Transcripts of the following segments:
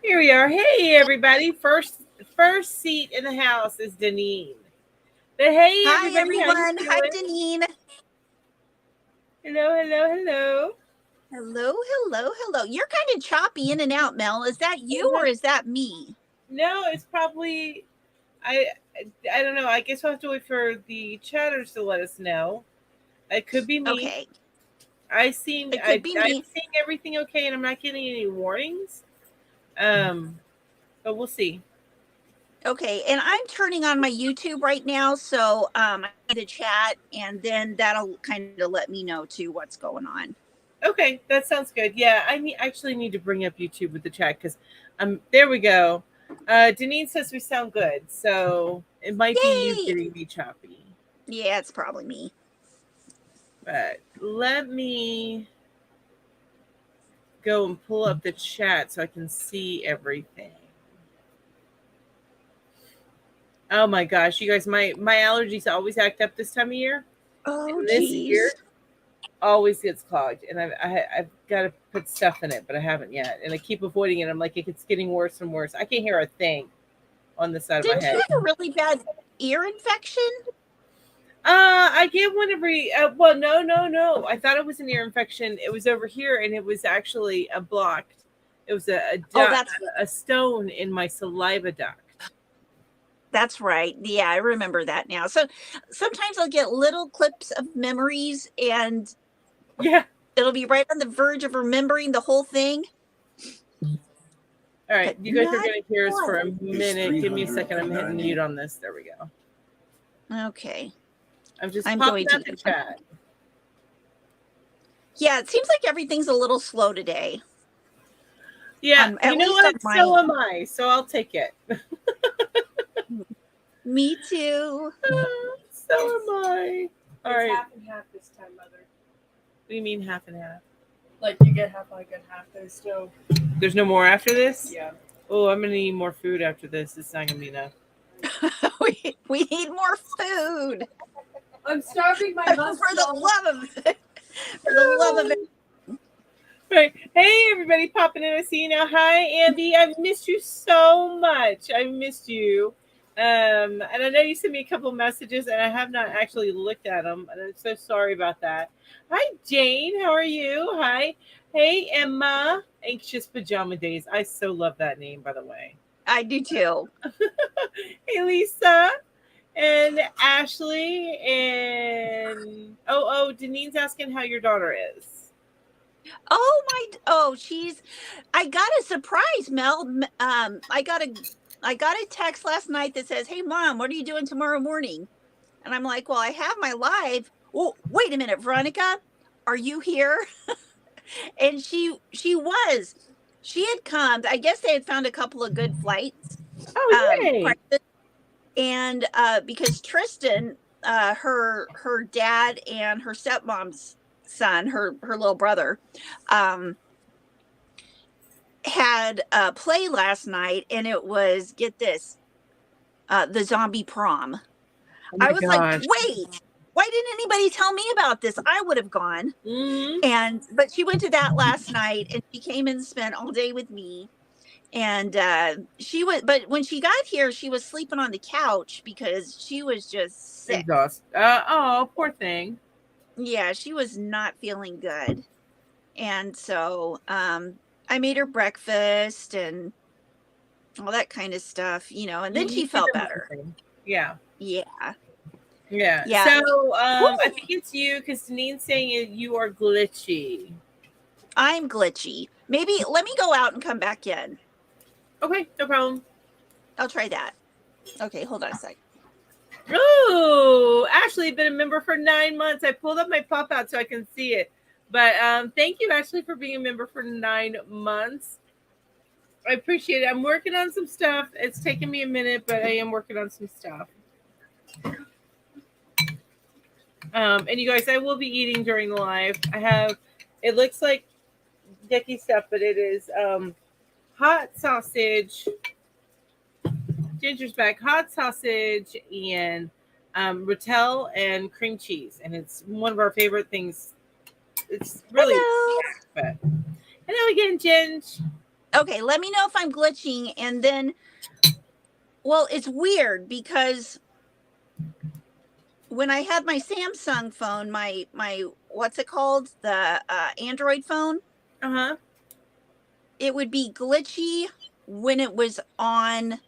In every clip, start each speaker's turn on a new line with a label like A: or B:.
A: Here we are. Hey, everybody. First seat in the house is Deneen. But hey,
B: Hi,
A: everybody, how you
B: everyone. Hi,
A: doing?
B: Deneen.
A: Hello, hello, hello.
B: Hello, hello, hello. You're kind of choppy in and out, Mel. Is that you or is that me?
A: No, it's probably I. I don't know. I guess we'll have to wait for the chatters to let us know. It could be me.
B: Okay, it
A: I'm
B: could be me.
A: seeing everything okay, and I'm not getting any warnings. Um, but we'll see.
B: Okay, and I'm turning on my YouTube right now, so I see the chat, and then that'll kind of let me know too what's going on.
A: Okay, that sounds good. Yeah, actually need to bring up YouTube with the chat because there we go. Deneen says we sound good, so it might be you
B: Yay!
A: getting me choppy.
B: Yeah, it's probably me.
A: But let me go and pull up the chat so I can see everything. Oh my gosh, you guys, my allergies always act up this time of year,
B: Oh,
A: and this
B: geez.
A: ear always gets clogged, and I've got to put stuff in it, but I haven't yet, and I keep avoiding it. I'm like, it's getting worse and worse. I can't hear a thing on the side of my
B: Didn't
A: head.
B: you have a really bad ear infection?
A: I get one every. Well, no. I thought it was an ear infection. It was over here, and it was actually a blocked. It was
B: Oh,
A: a stone in my saliva duct.
B: that's right. Yeah, I remember that now. So sometimes I'll get little clips of memories and
A: Yeah.
B: it'll be right on the verge of remembering the whole thing,
A: All right,
B: but
A: you guys are
B: not
A: gonna hear us for
B: quite.
A: a minute. Give me a second. I'm hitting mute on this. There we go.
B: Okay.
A: I'm just
B: I'm
A: popping
B: going to.
A: out the chat.
B: Yeah, it seems like everything's a little slow today.
A: Yeah, you
B: At
A: know
B: least on
A: what?
B: my
A: So am
B: end.
A: I. So I'll take it.
B: Me too.
A: So am I. All
C: It's
A: right.
C: half and half this time, Mother.
A: What do you mean half and half?
C: Like you get half, I get half. There's still.
A: There's no more after this?
C: Yeah.
A: Oh, I'm gonna need more food after this. It's not gonna be enough.
B: we need more food.
C: I'm starving my
B: For
C: muscle.
B: the love of it. For the love of it.
A: Right. Hey, everybody popping in. I see you now. Hi, Andy. I've missed you so much. I missed you. And I know you sent me a couple messages, and I have not actually looked at them. And I'm so sorry about that. Hi, Jane. How are you? Hi. Hey, Emma. Anxious Pajama Days. I so love that name, by the way.
B: I do too.
A: Hey, Lisa. And Ashley. And Deneen's asking how your daughter is.
B: I got a surprise, Mel. I got a text last night that says, "Hey mom, what are you doing tomorrow morning?" And I'm like, "Well, I have my live." Oh, wait a minute, Veronica, are you here? And she was. She had come. I guess they had found a couple of good flights.
A: Oh, yay.
B: And because Tristan, her dad and her stepmom's son, her little brother, um, had a play last night, and it was, get this, the zombie prom.
A: Oh
B: I
A: my
B: was like,
A: gosh.
B: wait, why didn't anybody tell me about this? I would have gone.
A: Mm-hmm.
B: But she went to that last night, and she came and spent all day with me. And but when she got here, she was sleeping on the couch because she was just sick.
A: Exhaust. Poor thing.
B: Yeah, she was not feeling good. And so I made her breakfast and all that kind of stuff, and then
A: You
B: she
A: did
B: felt better.
A: amazing. Yeah.
B: Yeah.
A: Yeah.
B: Yeah.
A: So
B: Woo!
A: I think it's you because Deneen's saying you are glitchy.
B: I'm glitchy. Maybe let me go out and come back in.
A: Okay, no problem.
B: I'll try that. Okay, hold on a sec.
A: Oh, Ashley, been a member for 9 months. I pulled up my pop out so I can see it. But thank you, Ashley, for being a member for 9 months. I appreciate it. I'm working on some stuff. It's taken me a minute, but I am working on some stuff. And you guys, I will be eating during the live. It looks like yucky stuff, but it is hot sausage, Ginger's back, hot sausage, and rotel and cream cheese. And it's one of our favorite things. It's really
B: Hello.
A: but hello again, Ginge.
B: Okay, let me know if I'm glitching. And then, well, it's weird because when I had my Samsung phone, my what's it called? The Android phone,
A: Uh-huh.
B: it would be glitchy when it was on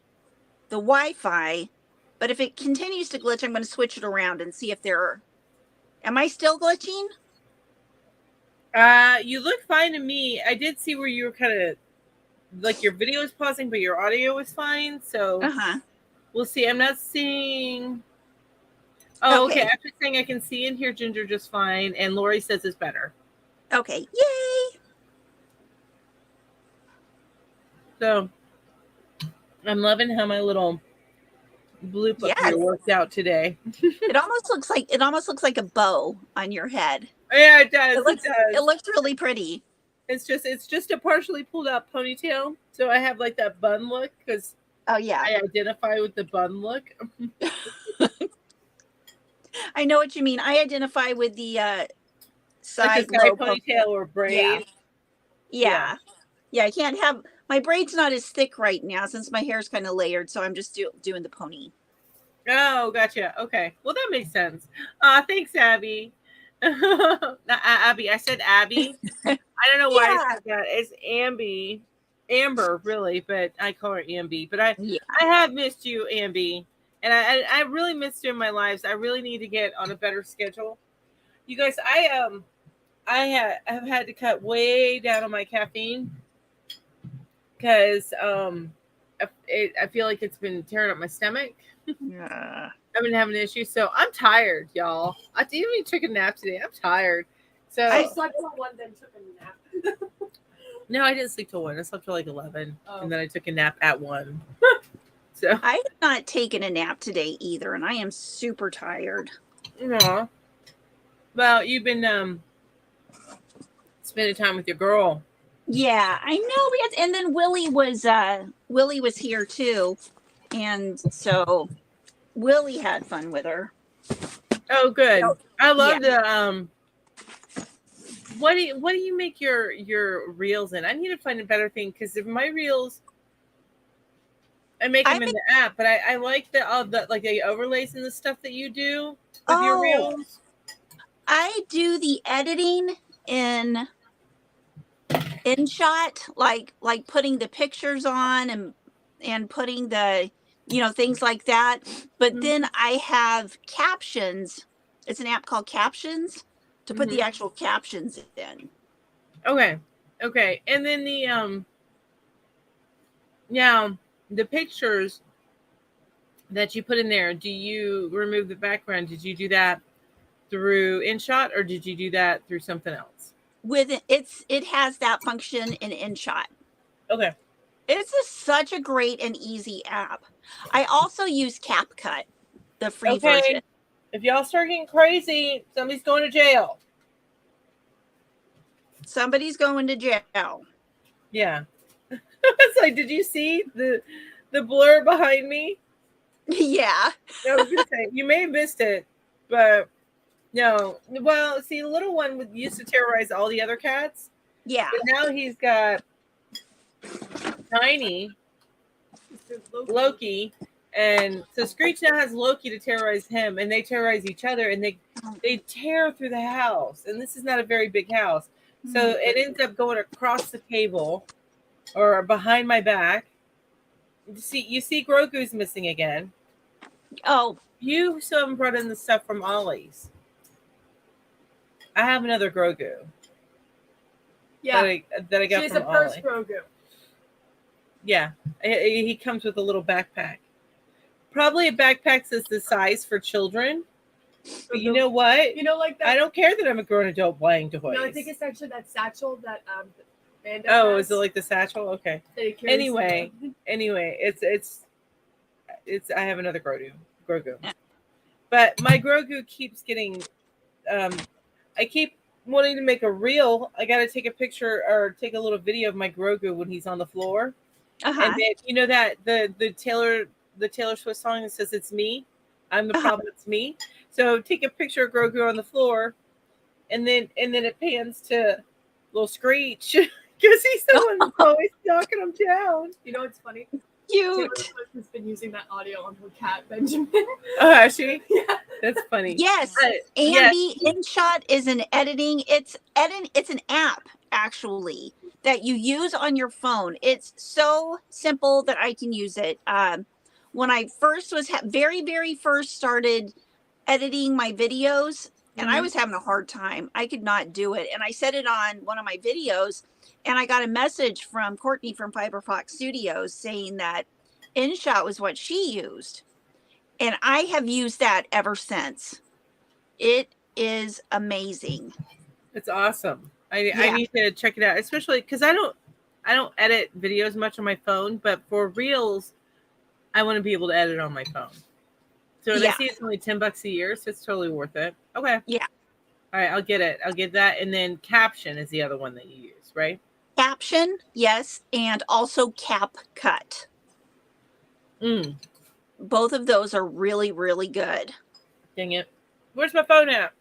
B: the Wi-Fi. But if it continues to glitch, I'm going to switch it around and see if am I still glitching?
A: You look fine to me. I did see where you were kind of like your video was pausing, but your audio was fine. So
B: Uh-huh.
A: we'll see. I'm not seeing. Oh, okay.
B: Okay.
A: After saying I can see and hear Ginger just fine, and Lori says it's better.
B: Okay. Yay.
A: So I'm loving how my little bloop up here
B: Yes.
A: worked out today.
B: It almost looks like a bow on your head.
A: Yeah, it does.
B: It looks really pretty.
A: It's just a partially pulled out ponytail, so I have like that bun look because
B: Oh yeah.
A: I identify with the bun look.
B: I know what you mean. I identify with the
A: Like
B: side
A: a side
B: low
A: ponytail or braid.
B: Yeah. I can't have my braid's not as thick right now since my hair's kind of layered, so I'm just doing the pony.
A: Oh, gotcha. Okay. Well, that makes sense. Thanks, Abby. Not Abby. I said Abby. I don't know why I said that. It's Amber, really, but I call her Amby. But I have missed you, Amby, and I really missed you in my lives. I really need to get on a better schedule. You guys, I have had to cut way down on my caffeine because I feel like it's been tearing up my stomach.
B: Yeah.
A: I've been having issues, so I'm tired, y'all. I didn't even took a nap today. I'm tired. So
C: I slept till 1, then took a nap.
A: No, I didn't sleep till 1. I slept till like 11, and then I took a nap at 1. So
B: I have not taken a nap today either, and I am super tired.
A: Aw. Well, you've been spending time with your girl.
B: Yeah, I know. And then Willie was here too, and so Willie had fun with her.
A: Oh, good.
B: So,
A: I love the What do you make your reels in? I need to find a better thing because if my reels, I make them in the app, but I like the like the overlays and the stuff that you do with your reels.
B: I do the editing in InShot, like putting the pictures on and putting the things like that. But then I have captions. It's an app called Captions to put the actual captions in.
A: Okay. And then now the pictures that you put in there, do you remove the background? Did you do that through InShot or did you do that through something else?
B: It has that function in InShot.
A: Okay.
B: It's such a great and easy app. I also use CapCut, the free version.
A: If y'all start getting crazy, somebody's going to jail.
B: Somebody's going to jail.
A: Yeah. It's like, did you see the blur behind me?
B: Yeah.
A: I was gonna say, you may have missed it, but no. Well, see, the little one used to terrorize all the other cats.
B: Yeah.
A: But now he's got Tiny, Loki, and so Screech now has Loki to terrorize him, and they terrorize each other, and they tear through the house. And this is not a very big house, so it ends up going across the table or behind my back. You see Grogu's missing again.
B: Oh,
A: you still haven't brought in the stuff from Ollie's. I have another Grogu.
C: Yeah,
A: that I got
C: she's
A: from
C: a purse
A: Ollie.
C: Grogu.
A: Yeah, he comes with a little backpack. Probably a backpack that's the size for children. But you know what?
C: You know, like that.
A: I don't care that I'm a grown adult buying toys.
C: No, I think it's actually that satchel that Banda
A: has. Is it
C: has.
A: like the satchel? Okay. Anyway, it's I have another Grogu.
B: Yeah.
A: But my Grogu keeps getting I keep wanting to make a reel. I got to take a picture or take a little video of my Grogu when he's on the floor. And then, you know that the Taylor Swift song that says it's me. I'm the problem, it's me. So take a picture of Grogu on the floor and then it pans to little Screech Because he's the one that's always knocking them down.
C: You know what's funny?
B: Cute.
C: Taylor Swift has been using that audio on her cat, Benjamin.
A: Oh, has she?
C: Yeah.
A: That's funny.
B: Yes.
A: Yeah.
B: Ambi InShot is an editing. It's an app actually that you use on your phone. It's so simple that I can use it. When I first was very first started editing my videos, and I was having a hard time. I could not do it. And I said it on one of my videos, and I got a message from Courtney from Fiberfox Studios saying that InShot was what she used. And I have used that ever since. It is amazing.
A: It's awesome. I need to check it out, especially because I don't edit videos much on my phone, but for reels, I want to be able to edit on my phone. So I see it's only $10 a year, so it's totally worth it. Okay.
B: Yeah.
A: All right, I'll get it. I'll get that, and then Caption is the other one that you use, right?
B: Caption, yes, and also CapCut. Both of those are really, really good.
A: Dang it. Where's my phone at?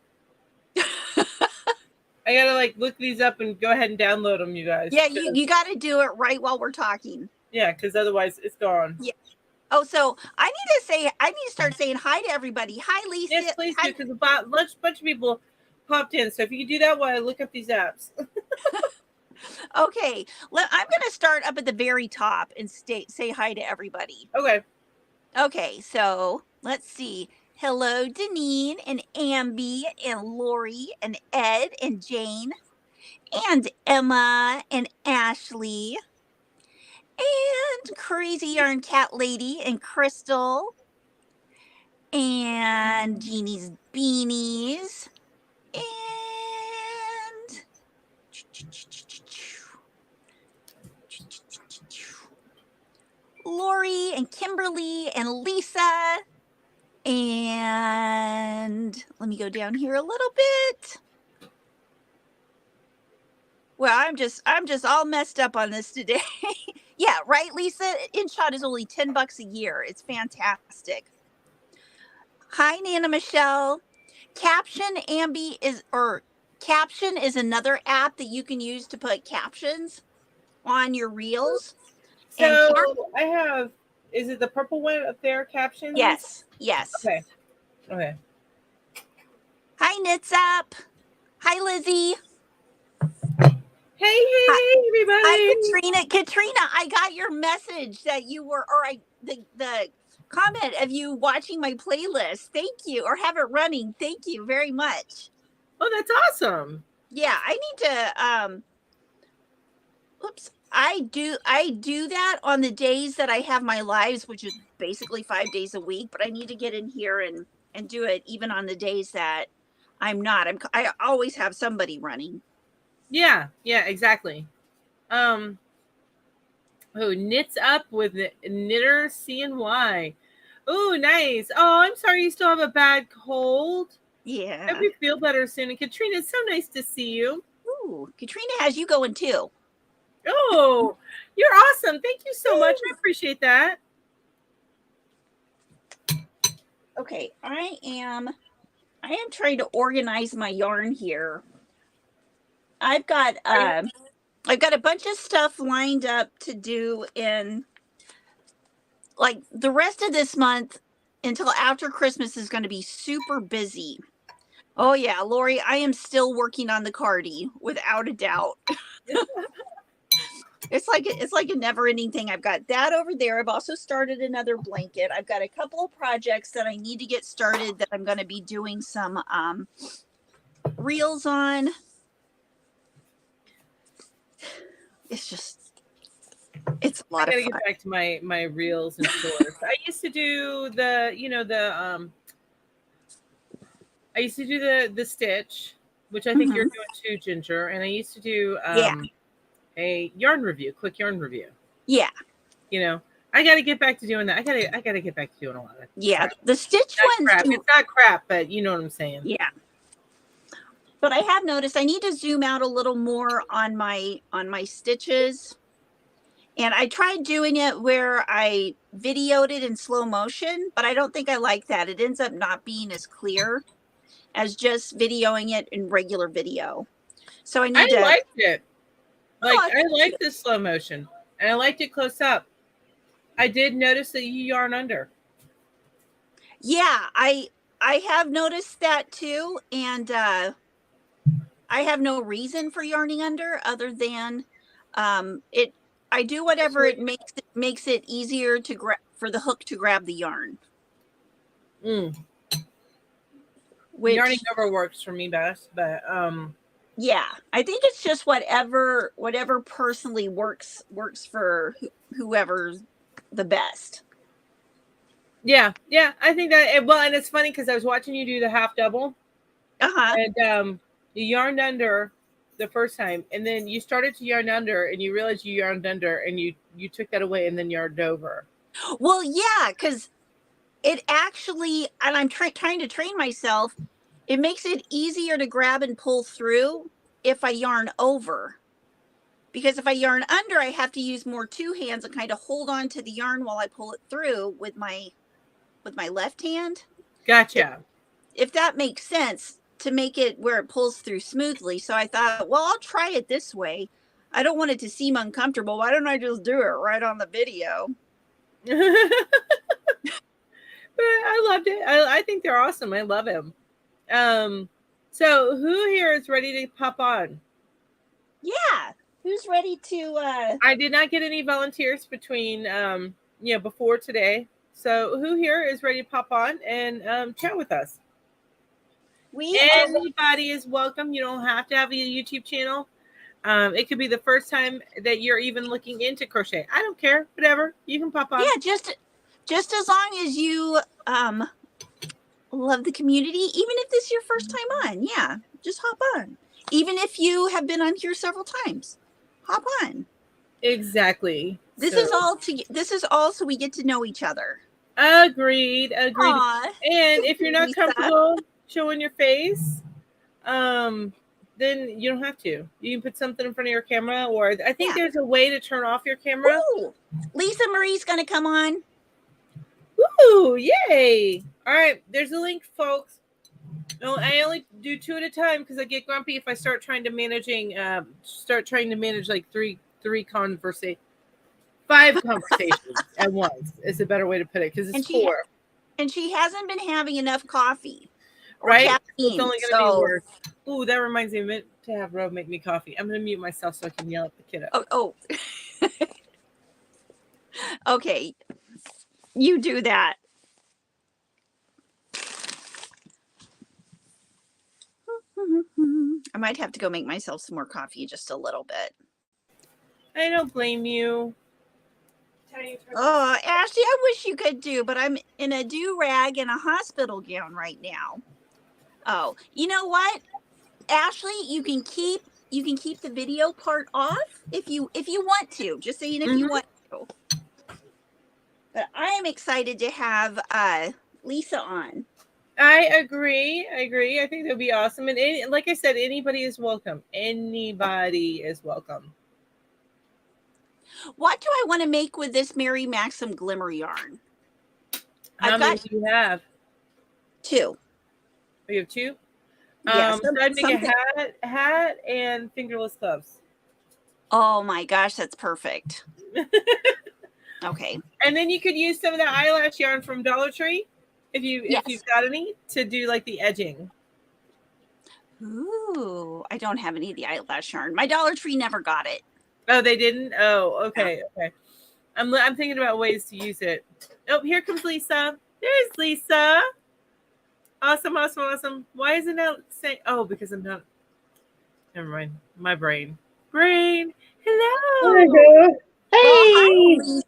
A: I gotta look these up and go ahead and download them, you guys.
B: Yeah, you got to do it right while we're talking.
A: Yeah, because otherwise it's gone.
B: Yeah. Oh, so I need to start saying hi to everybody. Hi, Lisa.
A: Yes, please do, because a bunch of people popped in. So if you can do that while I look up these apps.
B: Okay, I'm going to start up at the very top and say hi to everybody. Okay, so let's see. Hello, Deneen and Ambi and Lori and Ed and Jane and Emma and Ashley and Crazy Yarn Cat Lady and Crystal and Jeannie's Beanies and Lori and Kimberly and Lisa. And let me go down here a little bit. Well, I'm just all messed up on this today. Yeah, right, Lisa? InShot is only $10 a year. It's fantastic. Hi, Nana Michelle. Caption is another app that you can use to put captions on your reels.
A: So I have, is it the purple one up there, Captions?
B: Yes.
A: Okay.
B: Hi, Knits Up. Hi, Lizzie.
A: Hey, everybody.
B: Hi, Katrina, I got your message that you were, the comment of you watching my playlist. Thank you. Or have it running. Thank you very much.
A: Oh, that's awesome.
B: Yeah, I need to, I do that on the days that I have my lives, which is basically 5 days a week, but I need to get in here and do it even on the days that I'm not. I always have somebody running.
A: Yeah, exactly. Knits Up with Knitter CNY. Oh, nice. Oh, I'm sorry you still have a bad cold.
B: Yeah.
A: Hope you feel better soon. And Katrina, it's so nice to see you.
B: Ooh, Katrina has you going too.
A: Oh, you're awesome. Thank you so much. I appreciate that.
B: Okay, I am trying to organize my yarn here. I've got a bunch of stuff lined up to do in the rest of this month until after Christmas is going to be super busy. Oh yeah, Lori, I am still working on the cardi without a doubt. It's like a never-ending thing. I've got that over there. I've also started another blanket. I've got a couple of projects that I need to get started that I'm going to be doing some reels on. It's a lot of fun. I gotta
A: get back to my reels and shorts. I used to do the stitch, which I think you're doing too, Ginger. And I used to do a yarn review, quick yarn review.
B: Yeah.
A: I got to get back to doing that. I got to get back to doing a lot of
B: crap. The stitch ones.
A: It's not crap, but you know what I'm saying.
B: Yeah. But I have noticed I need to zoom out a little more on my stitches. And I tried doing it where I videoed it in slow motion, but I don't think I like that. It ends up not being as clear as just videoing it in regular video. So I liked it.
A: Like,
B: Oh,
A: I like this slow motion, and I liked it close up. I did notice that you yarn under.
B: yeah, I have noticed that too, and I have no reason for yarning under other than it. I do whatever it makes it easier to grab for the hook to grab the yarn. Which,
A: Yarning over works for me best, but
B: yeah, I think it's just whatever personally works for whoever's the best.
A: yeah, I think that. Well, and it's funny because I was watching you do the half double, and you yarned under the first time, and then you started to yarn under, and you realized you yarned under, and you took that away, and then yarned over.
B: Well, yeah, because it actually, and I'm trying to train myself, it makes it easier to grab and pull through if I yarn over. Because if I yarn under, I have to use more two hands and kind of hold on to the yarn while I pull it through with my left hand.
A: Gotcha.
B: If that makes sense, to make it where it pulls through smoothly. So I thought, well, I'll try it this way. I don't want it to seem uncomfortable. Why don't I just do it right on the video?
A: But I loved it. I think they're awesome. I love them. So who here is ready to pop on?
B: Yeah. Who's ready to
A: I did not get any volunteers between before today. So who here is ready to pop on and chat with us? Anybody is welcome. You don't have to have a YouTube channel. It could be the first time that you're even looking into crochet. I don't care. Whatever. You can pop on.
B: Yeah, just as long as you love the community, even if this is your first time on. Yeah, just hop on. Even if you have been on here several times, hop on.
A: Exactly.
B: This is all so we get to know each other.
A: Agreed.
B: Aww.
A: And if you're not comfortable showing your face, then you don't have to. You can put something in front of your camera, or I think there's a way to turn off your camera.
B: Ooh, Lisa Marie's gonna come on.
A: Woo! Yay! All right, there's a link, folks. No, I only do 2 at a time because I get grumpy if I start trying to manage like 5 conversations at once. Is a better way to put it because it's 4.
B: And she hasn't been having enough coffee.
A: Right? It's only going to be worse. Ooh, that reminds me. I meant to have Rob make me coffee. I'm going to mute myself so I can yell at the kiddo.
B: Oh. Okay. You do that. I might have to go make myself some more coffee just a little bit.
A: I don't blame you.
B: Oh, Ashley, I wish you could do, but I'm in a do-rag and a hospital gown right now. Oh, you know what? Ashley, you can keep the video part off if you want to. Just saying if you want to. But I am excited to have Lisa on.
A: I agree. I think that'd be awesome. And like I said, anybody is welcome. Anybody is welcome.
B: What do I want to make with this Mary Maxim glimmer yarn?
A: How many do you have?
B: 2.
A: Oh, you have 2?
B: Yeah,
A: so I'd make a hat and fingerless gloves.
B: Oh my gosh, that's perfect. Okay.
A: And then you could use some of the eyelash yarn from Dollar Tree if you've got any to do like the edging.
B: Ooh, I don't have any of the eyelash yarn. My Dollar Tree never got it.
A: Oh, they didn't? Oh, okay. I'm thinking about ways to use it. Oh, here comes Lisa. There's Lisa. Awesome. Why is it not saying? Oh, because I'm not. Never mind. My brain. Hello.
D: Hello. Hey.
B: Well, hi, Lisa.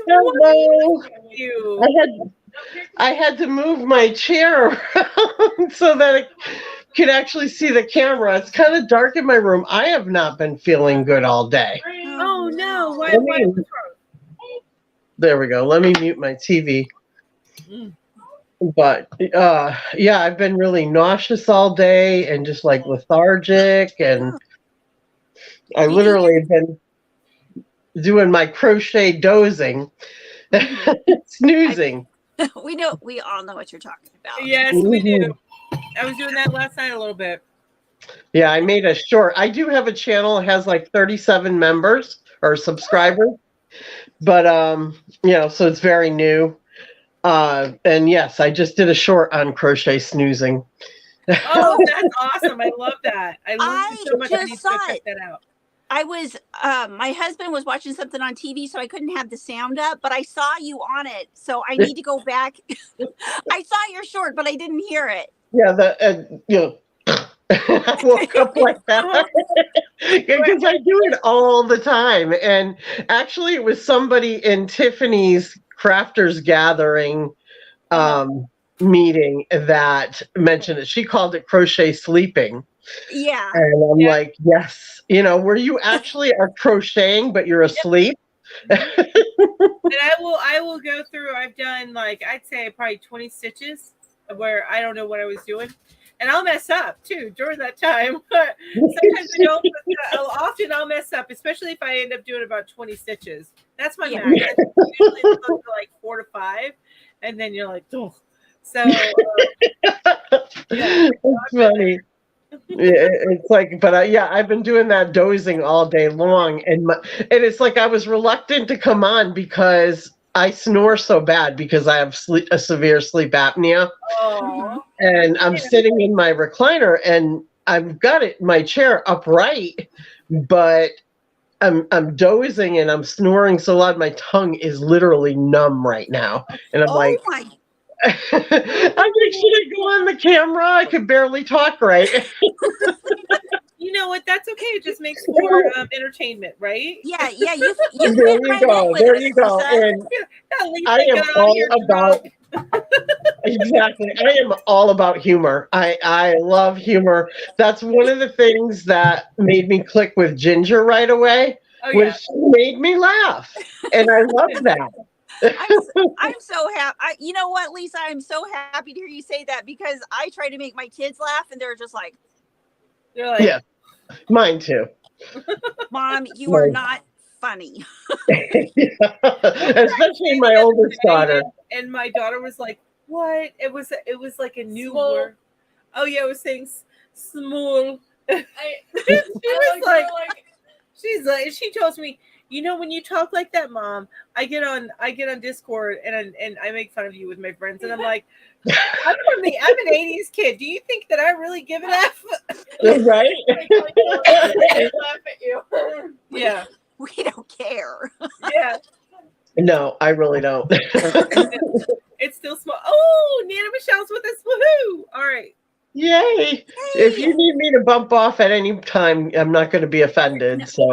D: Hello.
A: You.
D: I had to move my chair around so that I could actually see the camera. It's kind of dark in my room. I have not been feeling good all day.
A: Oh no! Why?
D: There we go. Let me mute my TV. But yeah, I've been really nauseous all day and just like lethargic, and I literally have been doing my crochet dozing, snoozing.
B: We all know what you're talking about.
A: Yes, we do. I was doing that last night a little bit.
D: Yeah, I made a short. I do have a channel. It has like 37 members or subscribers, but so it's very new. And yes, I just did a short on crochet snoozing.
A: Oh, that's awesome. I love that. I love
B: I
A: it so much. I
B: just
A: need to
B: saw
A: go check
B: it.
A: that out.
B: I was my husband was watching something on TV, so I couldn't have the sound up, but I saw you on it, so I need to go back. I saw your short, but I didn't hear it.
D: Yeah, I woke up like that because I do it all the time. And actually, it was somebody in Tiffany's Crafters Gathering meeting that mentioned it. She called it crochet sleeping.
B: Yeah.
D: And I'm
A: Yeah.
D: like, yes, where you actually are crocheting, but you're asleep.
A: And I will go through. I've done like I'd say probably 20 stitches where I don't know what I was doing, and I'll mess up too during that time. Sometimes I don't. But often I'll mess up, especially if I end up doing about 20 stitches. That's my max. Usually it's close to like 4 to 5, and then you're like, oh. So yeah,
D: It's funny. It's like, but I've been doing that dozing all day long, and it's like I was reluctant to come on because I snore so bad because I have a severe sleep apnea.
A: oh,
D: And I'm sitting in my recliner, and I've got my chair upright, but I'm dozing and I'm snoring so loud my tongue is literally numb right now, and I'm like,
B: my.
D: I'm like, should I go on the camera? I could barely talk right.
A: you know what? That's okay. It just makes for entertainment, right?
B: Yeah, you
D: There you go. There you go. And I am all about exactly. I am all about humor. I love humor. That's one of the things that made me click with Ginger right away, which made me laugh, and I love that.
B: I'm so happy. You know what, Lisa? I'm so happy to hear you say that because I try to make my kids laugh, and they're like,
D: yeah, mine too.
B: Mom, you are not funny.
D: Especially my oldest daughter.
A: And my daughter was like, "What?" It was like a new word. Oh yeah, it was saying small. She tells me, when you talk like that, Mom, I get on Discord and I make fun of you with my friends, and I'm like, I'm an 80s kid. Do you think that I really give an F?
D: Right?
C: Laugh at you.
A: Yeah.
B: We don't care.
A: Yeah.
D: No, I really don't.
A: It's still small. Oh, Nana Michelle's with us. Woohoo! All right.
D: Yay! If you need me to bump off at any time, I'm not going to be offended. So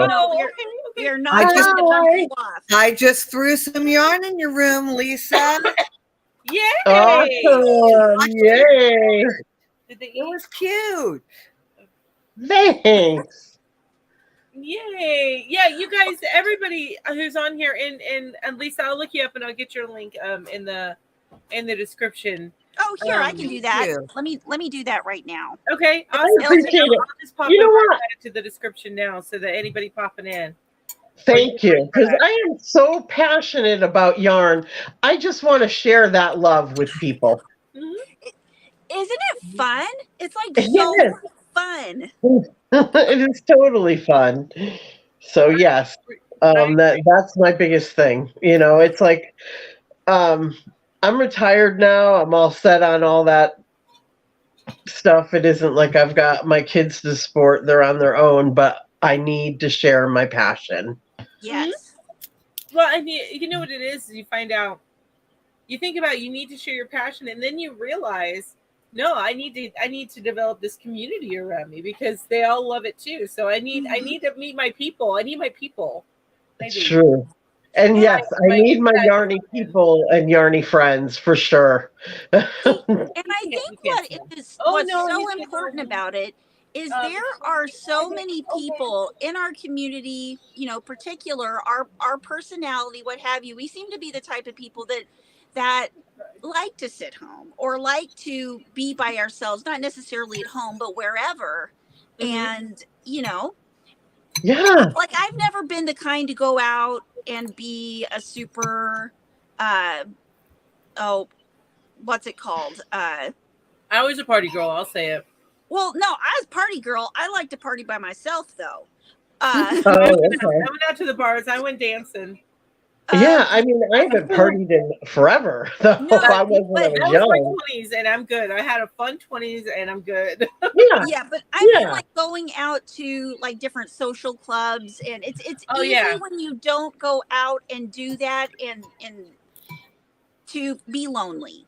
B: you're not going to bump you off.
E: I just threw some yarn in your room, Lisa.
A: Yay!
D: Awesome! Yay!
E: It was cute.
D: Thanks.
A: Yay! Yeah, you guys, everybody who's on here, and Lisa, I'll look you up and I'll get your link in the description.
B: Oh, here I can do that. Let me do that right now.
A: Okay, awesome.
D: I appreciate it.
A: I'll just pop it to the description now, so that anybody popping in.
D: Thank you, because I am so passionate about yarn. I just want to share that love with people.
B: Mm-hmm. Isn't it fun? It's like so fun.
D: It is totally fun. So yes, that's my biggest thing. It's like I'm retired now. I'm all set on all that stuff. It isn't like I've got my kids to support. They're on their own, but I need to share my passion.
B: Yes.
A: Well, and you know what it is you find out, you think about you need to share your passion, and then you realize, no, I need to develop this community around me because they all love it too. So I need to meet my people. I need my people.
D: It's true. And yes, I need my yarny people and yarny friends for sure.
B: And I think what's so important about it is there are so many people in our community, particular our personality, what have you. We seem to be the type of people that like to sit home or like to be by ourselves, not necessarily at home, but wherever. And, like I've never been the kind to go out and be a super, what's it called?
A: I was a party girl. I'll say it.
B: Well, no, I was party girl. I like to party by myself, though.
D: Oh,
A: I
D: okay.
A: went out to the bars. I went dancing.
D: Yeah, I mean, I haven't partied in forever, though.
B: No,
D: I was when I
B: but
D: was
A: That was my
D: young.
A: 20s, and I'm good. I had a fun 20s, and I'm good.
D: Yeah,
B: yeah, but I mean,
D: yeah.
B: like going out to like different social clubs, and it's
A: Oh,
B: easy
A: yeah.
B: when you don't go out and do that and to be lonely.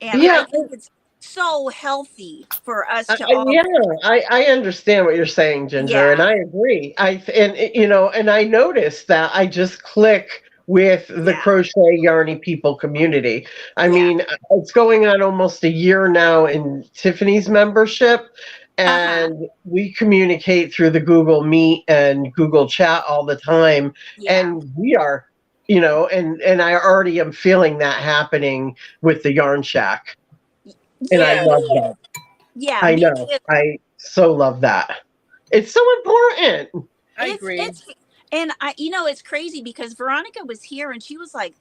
B: And
D: Yeah,
B: I think it's so healthy for us to
D: yeah,
B: all.
D: I understand what you're saying, Ginger, and
B: Yeah,
D: I agree. And I noticed that I just click with the
B: yeah,
D: Crochet Yarny People community. I
B: yeah.
D: mean, it's going on almost a year now in Tiffany's membership,
B: Uh-huh.
D: and we communicate through the Google Meet and Google Chat all the time,
B: Yeah.
D: and we are, and I already am feeling that happening with the Yarn Shack, and I
A: Yeah.
D: love
B: Yay!
D: that.
B: Yeah,
D: I
B: me
D: know.
B: too.
D: I so love that. It's so important.
A: I agree.
B: It's and it's crazy because Veronica was here and she was like,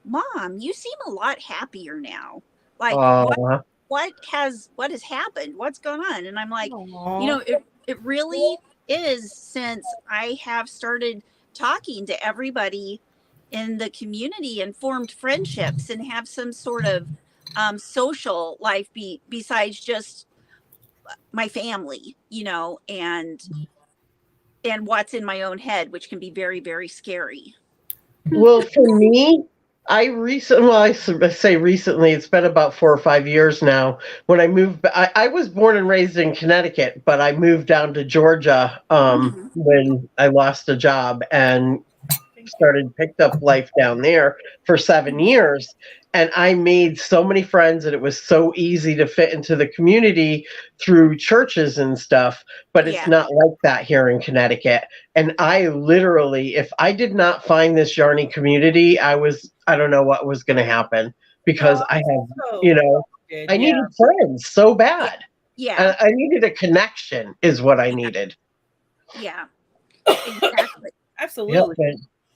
B: "Mom, you seem a lot happier now. Like
D: Aw.
B: what has happened? What's going on?" And I'm like,
A: Aw.
B: it really is since I have started talking to everybody in the community and formed friendships and have some sort of social life besides just my family, and what's in my own head, which can be very, very scary.
D: Well, for me, I say recently, it's been about 4 or 5 years now. When I moved, I was born and raised in Connecticut, but I moved down to Georgia
B: Mhm.
D: when I lost a job and picked up life down there for 7 years. And I made so many friends, and it was so easy to fit into the community through churches and stuff. But it's
B: Yeah.
D: not like that here in Connecticut. And I literally, if I did not find this Yarny community, I don't know what was going to happen, because I have,
A: So
D: you know,
A: good.
D: I
A: Yeah.
D: needed friends so
B: Yeah.
D: bad.
B: Yeah.
D: I needed a connection, is what I needed.
B: Yeah. Exactly.
D: Yep.
A: Absolutely.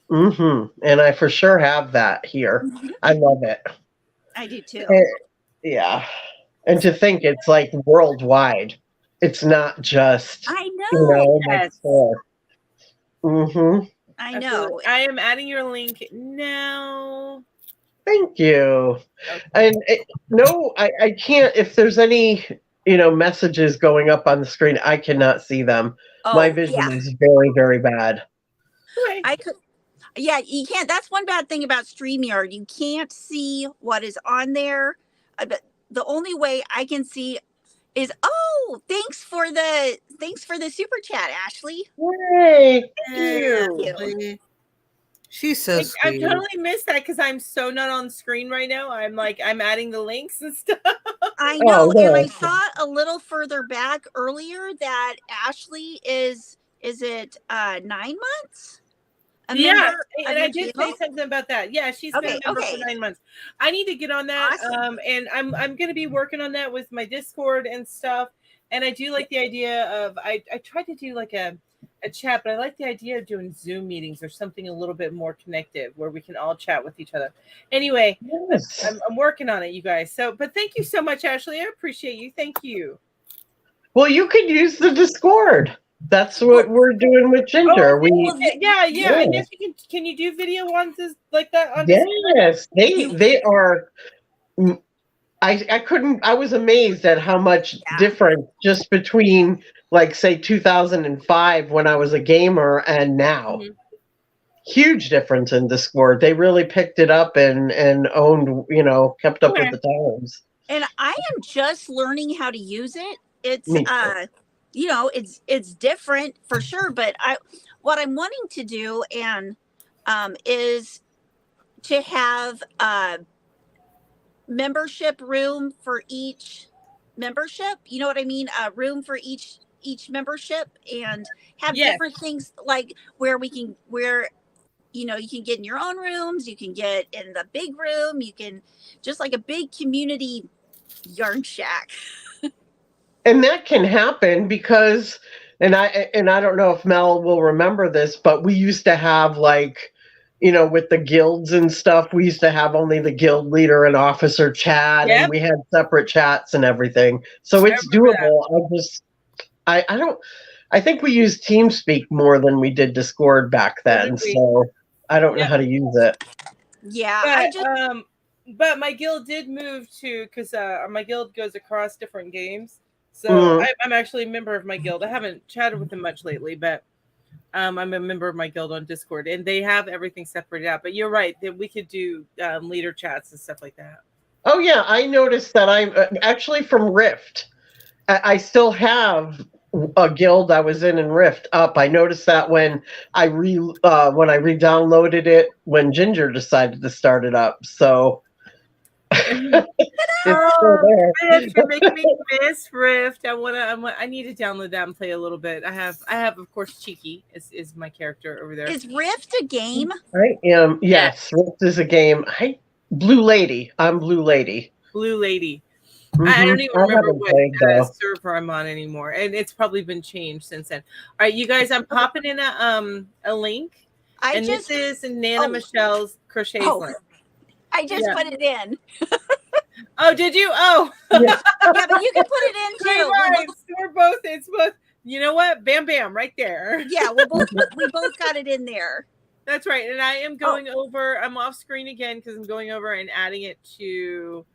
D: And I for sure have that here.
B: Mhm.
D: I love it.
B: I do too.
D: Yeah. And to think it's like worldwide. It's not just,
B: I know.
D: next
A: Yes.
D: door. Mm-hmm.
B: I
A: Absolutely.
B: know.
A: I am adding your link now.
D: Thank you.
A: Okay.
D: And no, I can't, if there's any, messages going up on the screen, I cannot see them. My
B: Oh,
D: vision
B: yeah.
D: is very, very bad.
A: Okay.
B: I could. Yeah, you can't. That's one bad thing about StreamYard. You can't see what is on there. But the only way I can see is, thanks for the super chat, Ashley.
D: Yay.
A: Thank you.
B: you.
E: She's so
A: Like, I've
E: sweet.
A: totally missed that because I'm so not on screen right now. I'm adding the links and stuff.
B: I know,
D: Oh,
B: and I
D: no.
B: saw a little further back earlier that Ashley is it 9 months? A
A: Yeah,
B: member of
A: and I
B: your
A: did
B: channel?
A: say something about that. Yeah, she's been
B: Okay,
A: a member
B: okay.
A: for 9 months. I need to get on that.
B: Awesome.
A: And I'm going to be working on that with my Discord and stuff. And I do like the idea of I tried to do like a chat, but I like the idea of doing Zoom meetings or something a little bit more connective where we can all chat with each other. Anyway,
D: Yes.
A: I'm working on it, you guys. But thank you so much, Ashley. I appreciate you. Thank you.
D: Well, you could use the Discord. That's what we're doing with Ginger.
A: Yeah.
D: Yeah.
A: I guess can you do video ones like that on Discord?
D: Yes, they are. I was amazed at how much difference just between, like, say 2005 when I was a gamer and now.
A: Mhm.
D: Huge difference in Discord. They really picked it up and owned, kept up with the times.
B: And I am just learning how to use it. It's
D: Me too.
B: it's different for sure, but what I'm wanting to do and is to have a membership room for each membership. You know what I mean? A room for each membership, and have
A: Yes.
B: different things like where you can get in your own rooms, you can get in the big room, you can just like a big community yarn shack.
D: And that can happen because, and I don't know if Mel will remember this, but we used to have, like, with the guilds and stuff, we used to have only the guild leader and officer chat,
A: Yep.
D: and we had separate chats and everything. So
A: I
D: it's
A: remember
D: doable. I think we used TeamSpeak more than we did Discord back then. So I don't know how to use it.
B: Yeah,
A: but my guild did move to, because my guild goes across different games. So I'm actually a member of my guild. I haven't chatted with them much lately, but I'm a member of my guild on Discord, and they have everything separated out. But you're right that we could do leader chats and stuff like that.
D: Oh yeah, I noticed that I'm actually from Rift. I still have a guild I was in Rift up. I noticed that when I re-downloaded it when Ginger decided to start it up. So it's still there.
A: Rift, you're making me miss Rift. I need to download that and play a little bit. I have of course Cheeky is my character over there.
B: Is Rift a game?
D: I am. Yes, Rift is a game. Blue Lady. I'm Blue Lady.
A: Blue Lady.
D: Mm-hmm.
A: I don't even remember what server I'm on anymore, and it's probably been changed since then. All right, you guys, I'm popping in a link, this is Nana Michelle's crochet link.
B: I just put it in.
A: Oh, did you? Oh,
B: yeah, but you can put it in too.
A: We're both. It's both. You know what? Bam, bam, right there.
B: Yeah, we both got it in there.
A: That's right, and I am going over. I'm off screen again because I'm going over and adding it to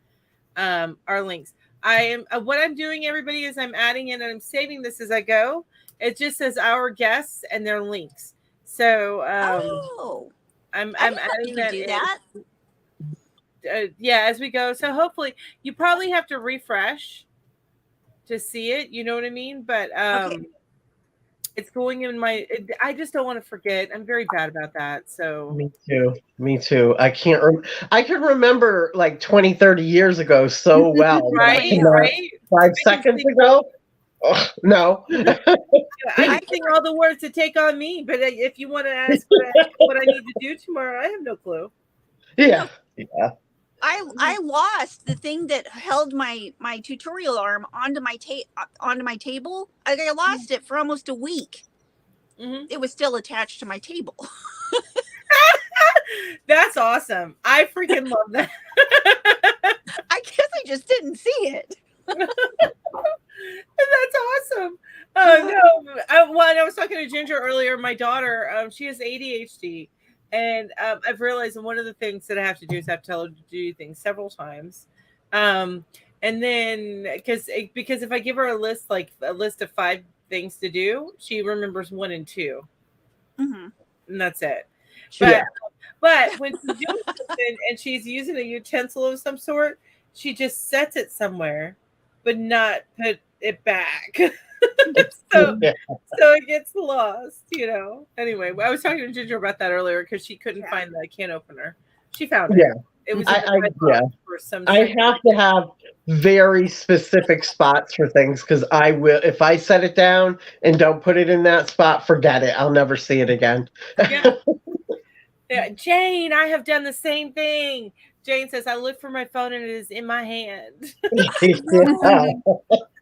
A: our links. I am what I'm doing, everybody, is I'm adding in and I'm saving this as I go. It just says our guests and their links. So I'm adding that in. As we go. So hopefully you probably have to refresh to see it. You know what I mean? But it's going in I just don't want to forget. I'm very bad about that. So
D: me too. I can remember like 20, 30 years ago so well.
A: right.
D: 5 seconds ago. Oh, no.
A: I think all the words to take on me, but if you want to ask what I need to do tomorrow, I have no clue.
D: Yeah.
B: I lost the thing that held my tutorial arm onto my table. I lost it for almost a week. Mm-hmm. It was still attached to my table.
A: That's awesome. I freaking love that.
B: I guess I just didn't see it.
A: That's awesome. No, when I was talking to Ginger earlier, my daughter, she has ADHD. And I've realized one of the things that I have to do is I have to tell her to do things several times. And then because if I give her a list of 5 things to do, she remembers 1 and 2. Mm-hmm. And that's it. But when she's doing something and she's using a utensil of some sort, she just sets it somewhere, but not put it back. So it gets lost, Anyway, I was talking to Ginger about that earlier because she couldn't find the can opener. She found it. Yeah. It was
D: I have to have very specific spots for things because I will, if I set it down and don't put it in that spot, forget it. I'll never see it again.
A: Yeah, Jane, I have done the same thing. Jane says, I look for my phone and it is in my hand.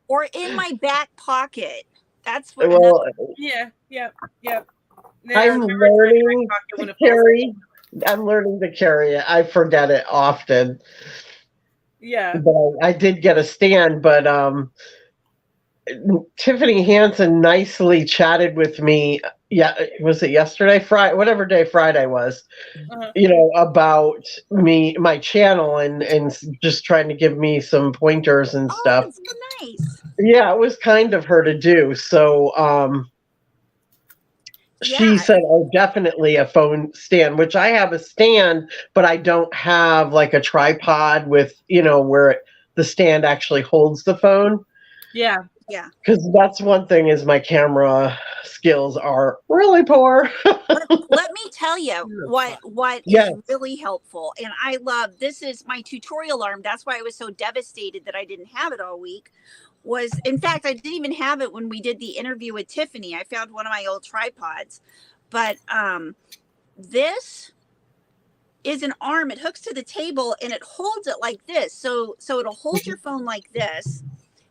B: Or in my back pocket. That's what.
A: Yeah.
D: I'm learning to carry. I'm learning to carry it. I forget it often.
A: Yeah.
D: But I did get a stand. But Tiffany Hansen nicely chatted with me. Yeah, was it yesterday, Friday, whatever day Friday was, about my channel and just trying to give me some pointers and stuff.
B: That's so nice.
D: Yeah, it was kind of her to do. So she said, definitely a phone stand, which I have a stand, but I don't have like a tripod with, where the stand actually holds the phone.
A: Yeah.
B: Yeah.
D: Because that's one thing is my camera skills are really poor.
B: Let me tell you what is really helpful. And I love, this is my tutorial arm. That's why I was so devastated that I didn't have it all week. In fact, I didn't even have it when we did the interview with Tiffany. I found one of my old tripods. But this is an arm. It hooks to the table and it holds it like this. So it'll hold your phone like this.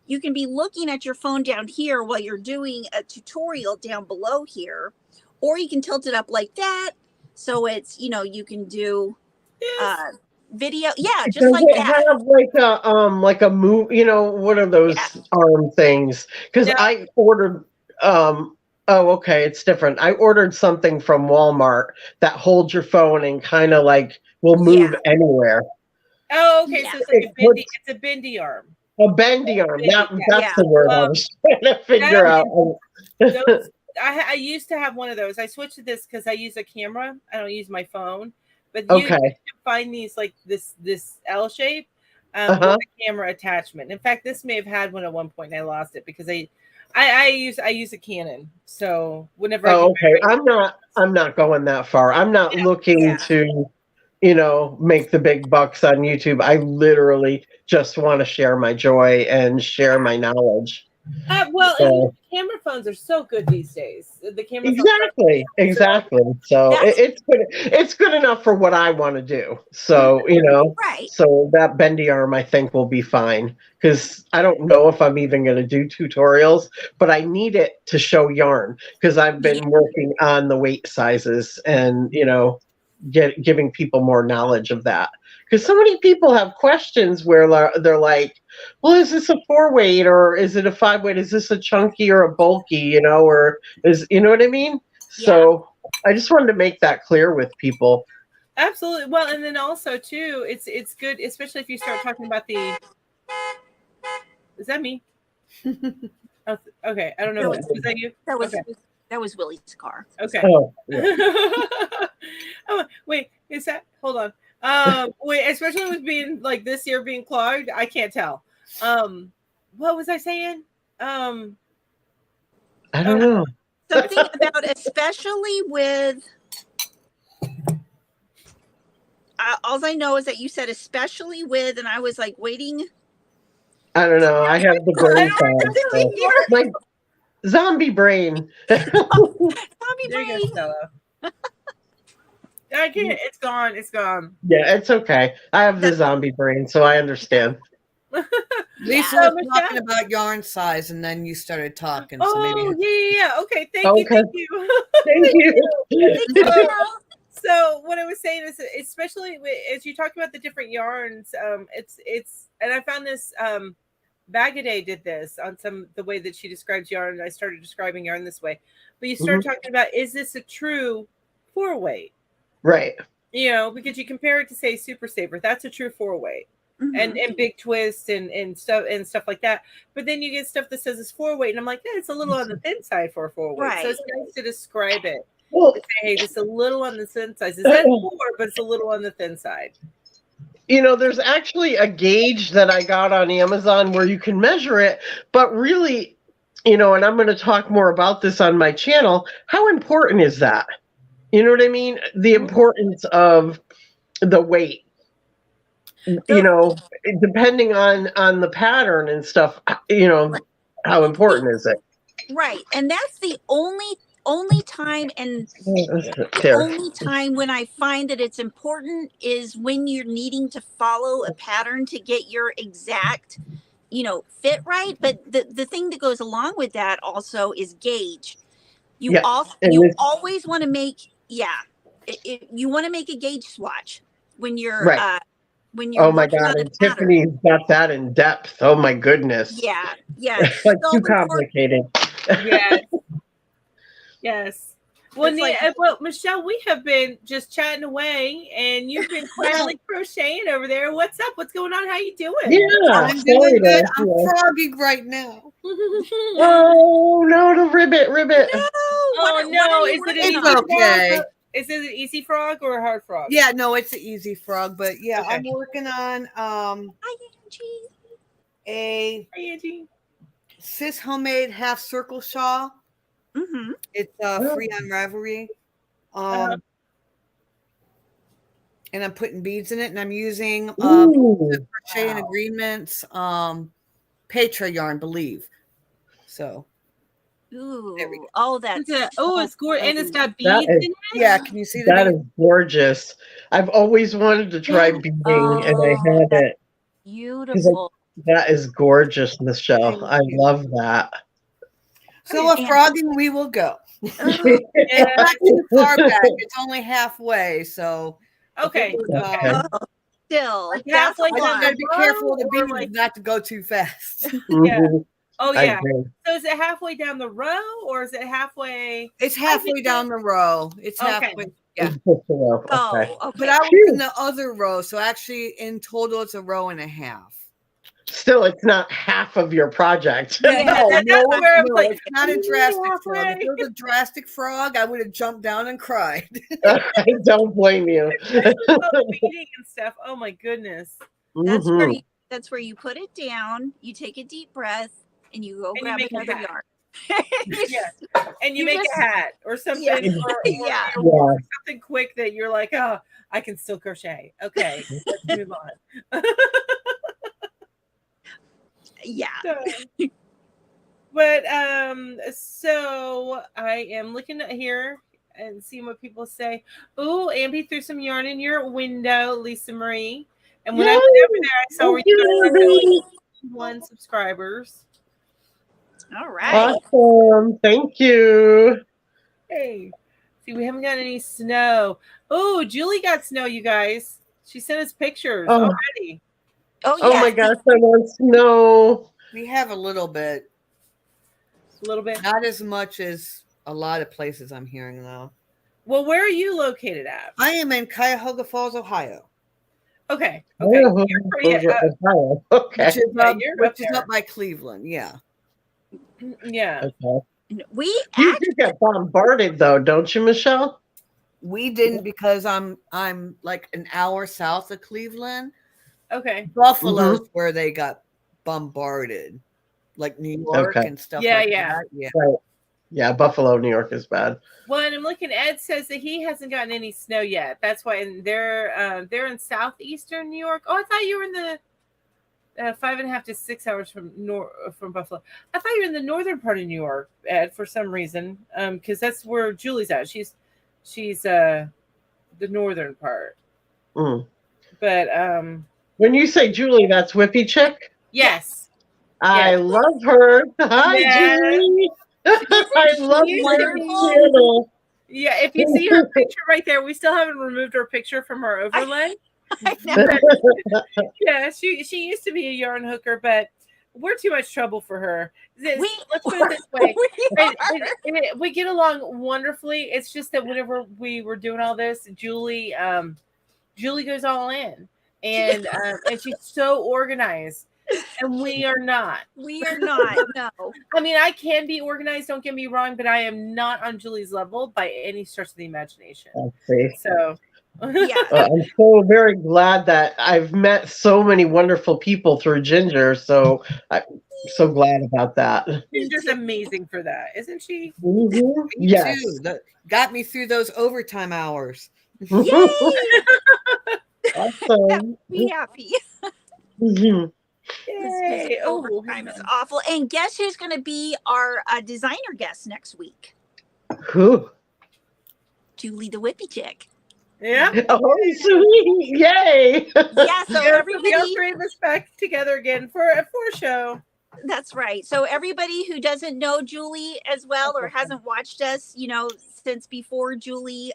B: You can be looking at your phone down here while you're doing a tutorial down below here, or you can tilt it up like that. So it's, you can do
A: Yes.
B: video. Yeah, just
D: Does
B: like
D: it
B: that.
D: have like a move? What are those arm things? Because
A: No.
D: I ordered. Oh, okay, it's different. I ordered something from Walmart that holds your phone and kind of like will move anywhere.
A: Oh, okay.
B: Yeah.
A: So it's like
D: It
A: a bendy.
D: puts
A: It's a bendy arm.
D: a bendy arm. That's
B: Yeah.
D: the word I was trying to figure out.
A: Those, I used to have one of those. I switched to this because I use a camera. I don't use my phone. But you
D: Okay.
A: can find these like this L shape with a camera attachment. In fact, this may have had one at one point and I lost it because I use a Canon. So whenever
D: I'm not going that far. I'm not looking to make the big bucks on YouTube. I literally just want to share my joy and share my knowledge.
A: And camera phones are so good these days. The camera
D: Exactly. So it's good enough for what I want to do. So so that bendy arm I think will be fine because I don't know if I'm even going to do tutorials, but I need it to show yarn because I've been working on the weight sizes and giving people more knowledge of that. Because so many people have questions where they're like, well, is this a 4-weight or is it a 5-weight? Is this a chunky or a bulky, or is, what I mean? Yeah. So I just wanted to make that clear with people.
A: Absolutely. Well, and then also too, it's good, especially if you start talking about is that me? Oh, okay. I don't know. Was that you?
B: That was Willie's car.
A: Okay.
D: Oh, yeah.
A: Oh, wait, is that, hold on. Wait, especially with being like this year being clogged, I can't tell. What was I saying?
D: I don't know.
B: Something about especially with all I know is that you said especially with, and I was like waiting.
D: I don't know. I have the brain fog. My zombie brain.
B: Zombie brain.
A: I can't. It's gone. It's gone.
D: Yeah, it's okay. I have the zombie brain, so I understand.
E: Lisa was talking about yarn size, and then you started talking. So maybe
A: Okay, thank you.
D: Thank you.
A: So what I was saying is, especially as you talk about the different yarns, it's and I found this. Bagaday did this on the way that she describes yarn. I started describing yarn this way, but you start talking about, is this a true 4-weight?
D: Right.
A: Because you compare it to say Super Saver, that's a true 4-weight. And Big Twist and stuff like that. But then you get stuff that says it's 4-weight, and I'm like, it's a little on the thin side for a 4-weight.
B: Right.
A: So it's nice to describe it.
D: Well,
A: to say, hey, this is a little on the thin side. It's not 4, but it's a little on the thin side.
D: There's actually a gauge that I got on Amazon where you can measure it, but really, and I'm going to talk more about this on my channel. How important is that? You know what I mean? The importance of the weight. Depending on the pattern and stuff, how important is it?
B: Right. And that's the only time, and the only time when I find that it's important is when you're needing to follow a pattern to get your exact, fit right. But the thing that goes along with that also is gauge. You always want to make, you want to make a gauge swatch when you're,
D: right.
B: When you're
D: oh my God, and Tiffany's got that in depth. Oh my goodness.
B: Yeah.
D: It's like so too complicated.
A: Yes. Well, Michelle, we have been just chatting away, and you've been quietly crocheting over there. What's up? What's going on? How you doing?
D: Yeah,
E: I'm doing good. I'm froggy right now.
D: Oh no, the ribbit.
A: No. Is it an easy
E: okay?
A: Frog? Is it an easy frog or a hard frog?
E: Yeah, no, it's an easy frog, but okay. I'm working on a Sis homemade half circle shawl. It's free on Ravelry. And I'm putting beads in it, and I'm using Crochet and Agreements Petra yarn, believe. So
B: that's
A: it's gorgeous, and it's got beads in it.
E: Yeah, can you see
D: that? That is gorgeous. I've always wanted to try beading, and I haven't.
B: Beautiful.
D: That is gorgeous, Michelle. I love that.
E: So a
B: And-
E: frogging we will go.
B: Oh,
A: Yeah.
E: Not too far back. It's only halfway. So
A: Okay.
D: Okay.
B: still,
A: Like
B: that's a
A: halfway
E: I just
A: down
B: lot.
E: gotta be careful of the
A: Or
E: beans
A: like-
E: not to go too fast.
A: Yeah.
D: Mhm.
A: Oh
D: I
A: yeah.
D: agree.
A: So is it halfway down the row or is it halfway?
E: It's halfway down the row. It's
A: Okay.
E: halfway. Yeah.
D: Okay.
B: Oh, okay.
E: But I was
D: Phew.
E: in the other row. So actually in total it's a row and a half.
D: Still, it's not half of your project.
B: Yeah,
A: that's where I was like,
E: it's not a drastic frog.
A: halfway.
E: If it was a drastic frog, I would have jumped down and cried.
D: I don't blame you.
A: Feeding and stuff. Oh my goodness.
B: That's where
D: Mhm.
B: you, that's where you put it down, you take a deep breath, and you go
A: And you
B: grab
A: make a
B: another
A: hat.
B: yarn.
A: Yeah. And you,
B: You
A: make
B: just-
A: a hat or something,
B: Yeah.
A: or
B: Yeah.
A: or something quick that you're like, oh, I can still crochet. Okay, let's move on.
B: Yeah.
A: But so I am looking at here and seeing what people say. Oh, Ambi threw some yarn in your window, Lisa Marie. And when I went over there, I saw where you got 1 subscribers.
B: All right.
D: Awesome. Thank you.
A: Hey, see, we haven't got any snow. Oh, Julie got snow, you guys. She sent us pictures
D: Oh.
A: already.
B: Oh,
D: Oh
B: yeah.
D: my gosh, I want snow.
E: We have a little bit.
A: A little bit.
E: Not as much as a lot of places I'm hearing though.
A: Well, where are you located at?
E: I am in Cuyahoga Falls, Ohio.
A: Okay.
D: Oh,
A: You're pretty,
D: Ohio. Okay.
E: Which is,
A: Yeah, you're up there.
E: up by Cleveland. Yeah.
A: yeah.
D: Okay.
B: We
D: You
B: actually,
D: do get bombarded though, don't you, Michelle?
E: We didn't because I'm like an hour south of Cleveland.
A: Okay.
E: Buffalo's where they got bombarded. Like New York
D: Okay.
E: and stuff
A: Yeah,
E: like
A: yeah.
E: that. Yeah.
D: Yeah, Buffalo, New York is bad.
A: Well, and I'm looking. Ed says that he hasn't gotten any snow yet. That's why, and they're in southeastern New York. Oh, I thought you were in the 5.5 to 6 hours from Buffalo. I thought you were in the northern part of New York, Ed, for some reason. Because that's where Julie's at. She's the northern part.
D: Mm.
A: But
D: When you say Julie, that's Whippy Chick?
A: yes.
D: I
A: Yes.
D: love her. Hi,
A: Yes.
D: Julie. I love
A: She's
D: her
B: wonderful.
D: channel.
A: Yeah, if you see her picture right there, we still haven't removed her picture from her overlay.
B: I never,
A: Yeah, she used to be a yarn hooker, but we're too much trouble for her. Let's put it this way. We get along wonderfully. It's just that whenever we were doing all this, Julie goes all in, and she's so organized, and we are not.
B: We are not. No.
A: I mean, I can be organized. Don't get me wrong, but I am not on Julie's level by any stretch of the imagination.
D: Let's see.
A: So,
B: Yeah.
D: I'm so very glad that I've met so many wonderful people through Ginger. So I'm so glad about that.
A: she's just amazing for that, isn't she?
D: Mhm.
E: Me
D: Yes.
E: too. Got me through those overtime hours.
D: Awesome.
B: Be happy.
D: Mhm.
A: Yay. Oh,
B: Overtime is awful. And guess who's going to be our designer guest next week?
D: Who?
B: Julie the Whippy Chick.
A: yeah.
D: Oh, sweet. Yay.
B: Yeah, so
A: We all
B: everybody,
A: 3 of us back together again for a show.
B: that's right. So everybody who doesn't know Julie as well or hasn't watched us, since before Julie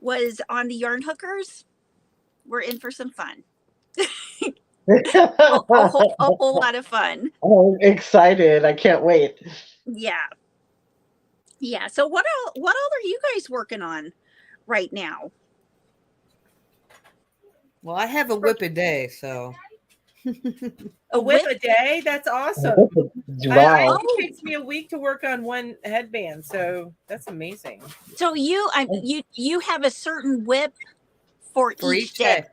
B: was on the Yarn Hookers, we're in for some fun. a whole lot of fun.
D: I'm excited. I can't wait.
B: Yeah. So what all are you guys working on right now?
E: Well, I have a whip a day, so
A: A whip a day? That's awesome.
D: Wow.
A: It takes me a week to work on one headband, so that's amazing.
B: So you have a certain whip for each day.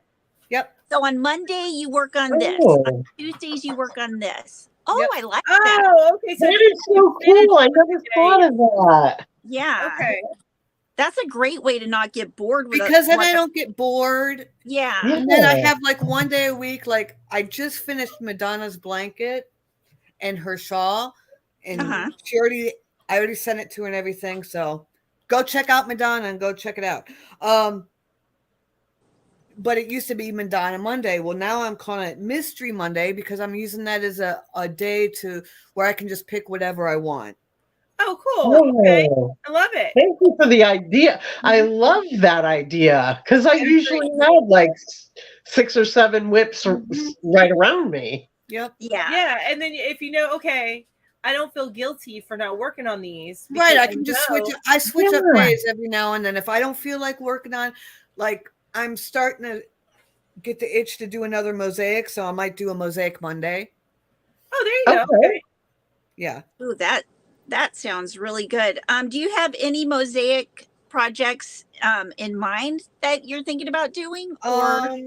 E: Yep.
B: So on Monday you work on this.
D: Oh,
B: On Tuesdays you work on this. Oh,
E: Yep.
B: I like that.
A: Oh, okay. So
D: that is so cool. I never thought of that.
B: Yeah.
A: okay.
B: That's a great way to not get bored with
E: Because then I don't get bored.
B: Yeah.
E: And then I
D: Yeah.
E: have like one day a week, like I just finished Madonna's blanket and her shawl. And
B: Uh-huh.
E: I already sent it to her and everything. So go check out Madonna and go check it out. But it used to be Madonna Monday. Well, now I'm calling it Mystery Monday because I'm using that as a day where I can just pick whatever I want.
A: Oh, cool. Okay.
D: Oh,
A: I love it.
D: thank you for the idea. I love that idea because I usually have like 6 or 7 whips right around me.
E: Yep.
A: Yeah. And then if you know, okay, I don't feel guilty for not working on these.
E: Right.
A: because
E: I can just switch. I switch up
D: Yeah.
E: days every now and then. If I don't feel like working on, like I'm starting to get the itch to do another mosaic, so I might do a mosaic Monday.
A: Oh, there you go. Okay.
E: Yeah.
B: Ooh, that sounds really good. Do you have any mosaic projects in mind that you're thinking about doing? Or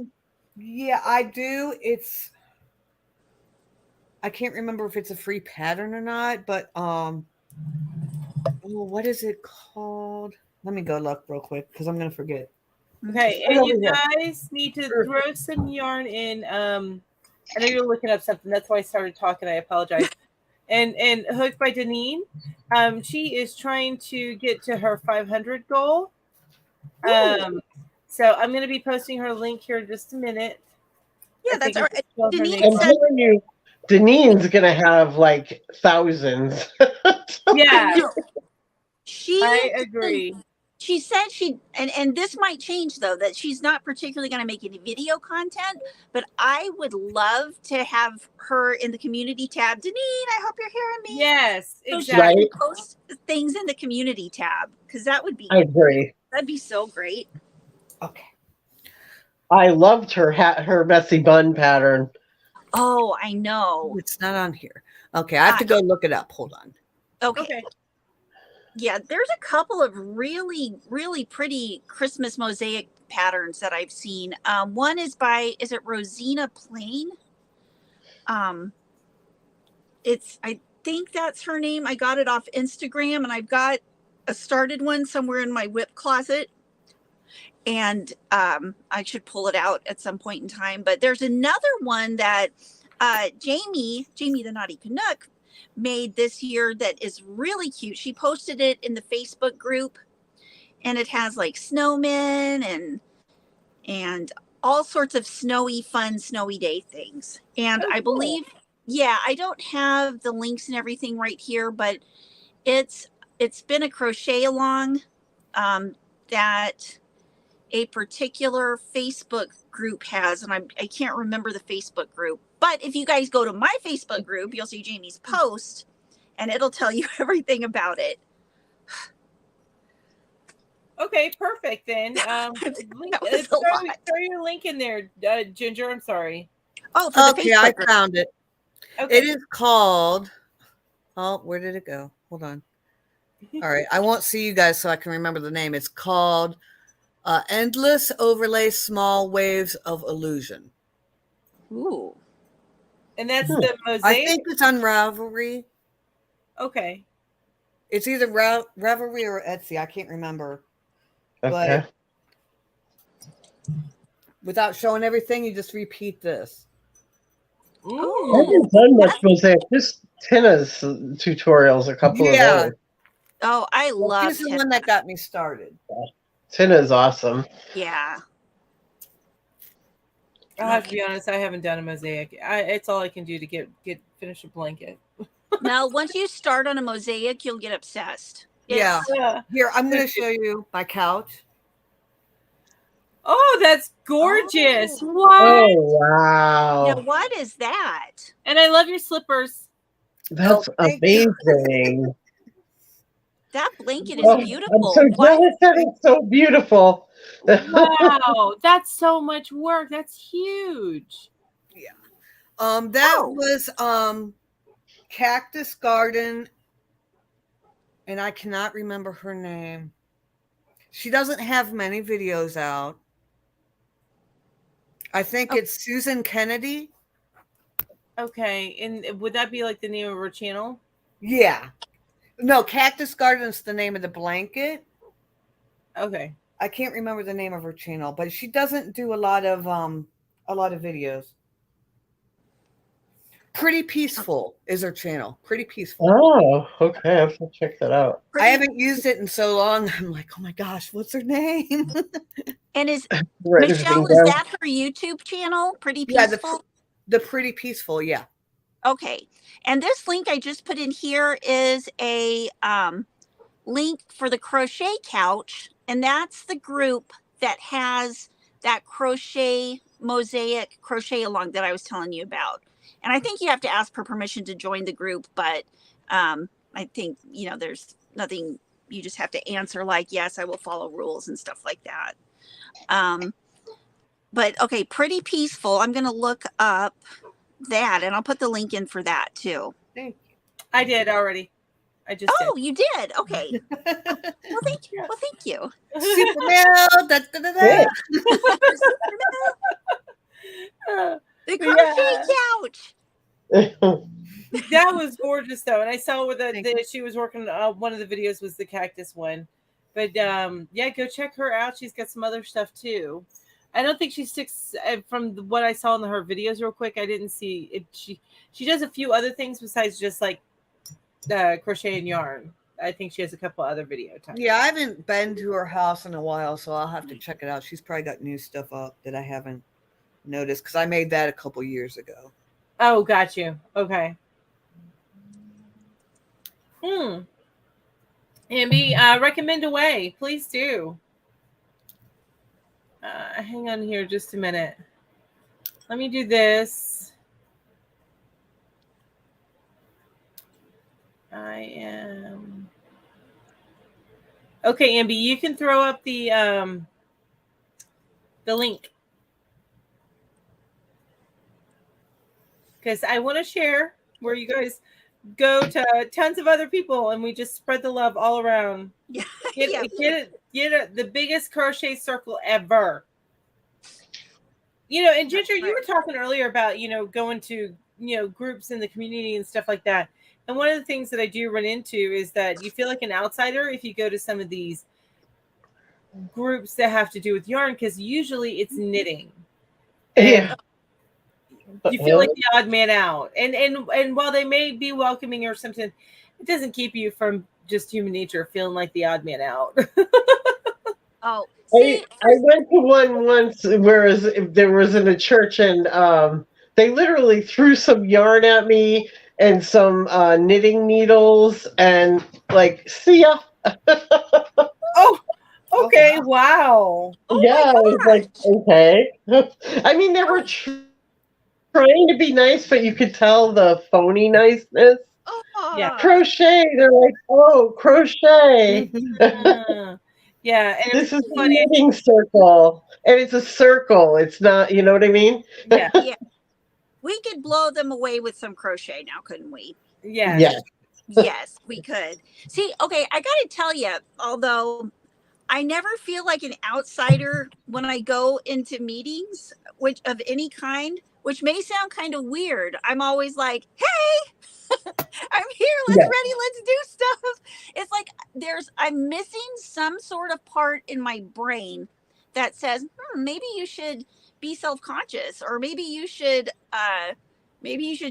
E: Yeah, I do. I can't remember if it's a free pattern or not, but what is it called? Let me go look real quick because I'm gonna forget.
A: Okay,
E: Right
A: and you
E: over here.
A: guys need to throw some yarn in. I know you're looking up something. That's why I started talking. I apologize. And Hooked by Deneen, she is trying to get to her 500 goal. So I'm going to be posting her link here in just a minute.
B: yeah,
A: I
B: that's
A: think
B: all
A: it's
B: right.
A: spelled her
B: Denise
A: name
D: I'm
A: wrong.
B: said,
D: telling you, Deneen's gonna have like thousands.
A: Yeah,
B: she
A: I agree.
B: she said and this might change though, that she's not particularly going to make any video content, but I would love to have her in the community tab. Deneen, I hope you're hearing me.
A: Yes,
B: So
A: exactly.
B: she can post things in the community tab because that would be
D: I agree.
B: that'd be so great.
E: Okay.
D: I loved her messy bun pattern.
B: Oh, I know.
E: It's not on here. Okay, I have to go look it up. Hold on.
B: Okay. Yeah, there's a couple of really, really pretty Christmas mosaic patterns that I've seen. One is is it Rosina Plain? I think that's her name. I got it off Instagram, and I've got a started one somewhere in my whip closet. And I should pull it out at some point in time. But there's another one that Jamie the Naughty Canuck, made this year that is really cute. She posted it in the Facebook group, and it has like snowmen and all sorts of fun snowy day things. And I believe, I don't have the links and everything right here, but it's been a crochet along that a particular Facebook group has, and I can't remember the Facebook group. But if you guys go to my Facebook group, you'll see Jamie's post, and it'll tell you everything about it.
A: Okay, perfect then. Throw your link in there, Ginger. I'm sorry.
B: Oh, for the
E: Okay,
B: Facebook
E: I
B: group.
E: found it.
A: Okay.
E: It is called. Oh, where did it go? Hold on. All right, I won't see you guys so I can remember the name. It's called Endless Overlay Small Waves of Illusion.
B: Ooh.
A: And that's the mosaic.
E: I think it's on Ravelry.
A: Okay.
E: It's either Ravelry or Etsy. I can't remember.
D: Okay.
E: But without showing everything, you just repeat this.
D: I haven't done much mosaic. Just Tina's tutorials a couple of those.
B: Oh, I love
E: This is the one that got me started.
D: Tina's awesome.
B: Yeah.
A: I'll have to be honest, I haven't done a mosaic. It's all I can do to get finish a blanket.
B: Now, once you start on a mosaic, you'll get obsessed.
E: Yeah. Here, I'm going to show you my couch.
A: Oh, that's gorgeous.
B: Oh.
A: What?
D: Oh, wow.
B: Now, what is that?
A: And I love your slippers.
D: That's amazing.
B: That blanket is
D: Oh,
B: beautiful.
D: I'm so jealous that it's so beautiful.
A: Wow, that's so much work. That's huge.
E: Yeah. That was Cactus Garden, and I cannot remember her name. She doesn't have many videos out. I think it's Susan Kennedy.
A: Okay, and would that be like the name of her channel?
E: Yeah. No, Cactus Garden is the name of the blanket.
A: Okay.
E: I can't remember the name of her channel, but she doesn't do a lot of videos. Pretty Peaceful is her channel. Pretty Peaceful.
D: Oh, okay. I have to check that out.
E: I haven't used it in so long. I'm like, oh my gosh, what's her name?
B: And is
D: Right,
B: Michelle, is that her YouTube channel? Pretty Peaceful?
E: Yeah, the Pretty Peaceful, yeah.
B: Okay. And this link I just put in here is a link for the crochet couch. And that's the group that has that crochet mosaic crochet along that I was telling you about. And I think you have to ask for permission to join the group, but I think, you know, there's nothing, you just have to answer like, yes, I will follow rules and stuff like that. But okay, Pretty Peaceful. I'm going to look up that and I'll put the link in for that too.
A: Thank you. I did already. I just
B: Oh, you did. Okay. Well, thank you. Well, thank you.
E: Super Mel. Da, da, da, da.
B: The crochet couch.
A: That was gorgeous though, and I saw where the she was working. One of the videos was the cactus one, but yeah, go check her out. She's got some other stuff too. I don't think she sticks from what I saw in her videos. Real quick, I didn't see it. She does a few other things besides just like crochet and yarn. I think she has a couple other video times.
E: Yeah, I haven't been to her house in a while, so I'll have to check it out. She's probably got new stuff up that I haven't noticed because I made that a couple years ago.
A: Oh, got you. Okay. Ambi, recommend away. Please do. Hang on here just a minute. Let me do this. I am... Okay, Ambi, you can throw up the link. Because I want to share where you guys go to tons of other people and we just spread the love all around.
B: Yeah.
A: Get the biggest crochet circle ever. You know, and Ginger, you were talking earlier about, you know, going to, you know, groups in the community and stuff like that. And one of the things that I do run into is that you feel like an outsider if you go to some of these groups that have to do with yarn, because usually it's knitting.
D: Yeah.
A: You feel like the odd man out. And while they may be welcoming or something, it doesn't keep you from just human nature feeling like the odd man out.
B: Oh,
D: I went to one once where there was in a church and they literally threw some yarn at me and some knitting needles and like, see ya.
A: Oh, okay. Wow.
D: Yeah, I was like, okay. I mean, they were trying to be nice, but you could tell the phony niceness.
A: Yeah.
D: Crochet. They're like, oh, crochet.
A: Yeah. And
D: This is a knitting circle. And it's a circle. It's not, you know what I mean?
A: Yeah.
B: Yeah. We could blow them away with some crochet now, couldn't we?
A: Yeah.
D: Yeah.
B: Yes, we could. See, okay, I got to tell you, although I never feel like an outsider when I go into meetings, which of any kind, which may sound kind of weird. I'm always like, hey, I'm here. Let's ready. Let's do stuff. It's like I'm missing some sort of part in my brain that says, maybe you should be self-conscious, or maybe you should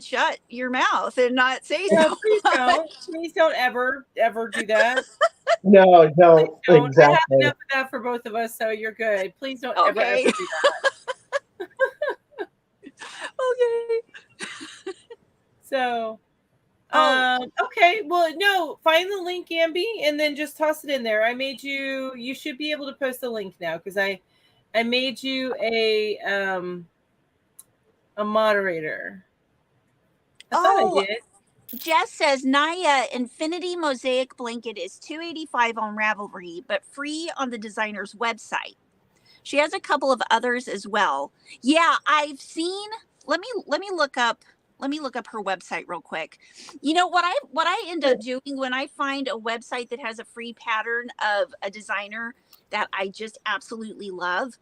B: shut your mouth and not say so.
A: Please don't ever do that.
D: No, don't. Exactly.
A: I have enough of that for both of us, so you're good. Please don't ever do that.
B: Okay.
A: So, okay. Well, no, find the link, Ambi, and then just toss it in there. I made you. You should be able to post the link now because I made you a moderator. I thought I did.
B: Jess says Naya Infinity Mosaic Blanket is $285 on Ravelry, but free on the designer's website. She has a couple of others as well. Yeah, I've seen. Let me look up her website real quick. You know what I end up doing when I find a website that has a free pattern of a designer that I just absolutely love.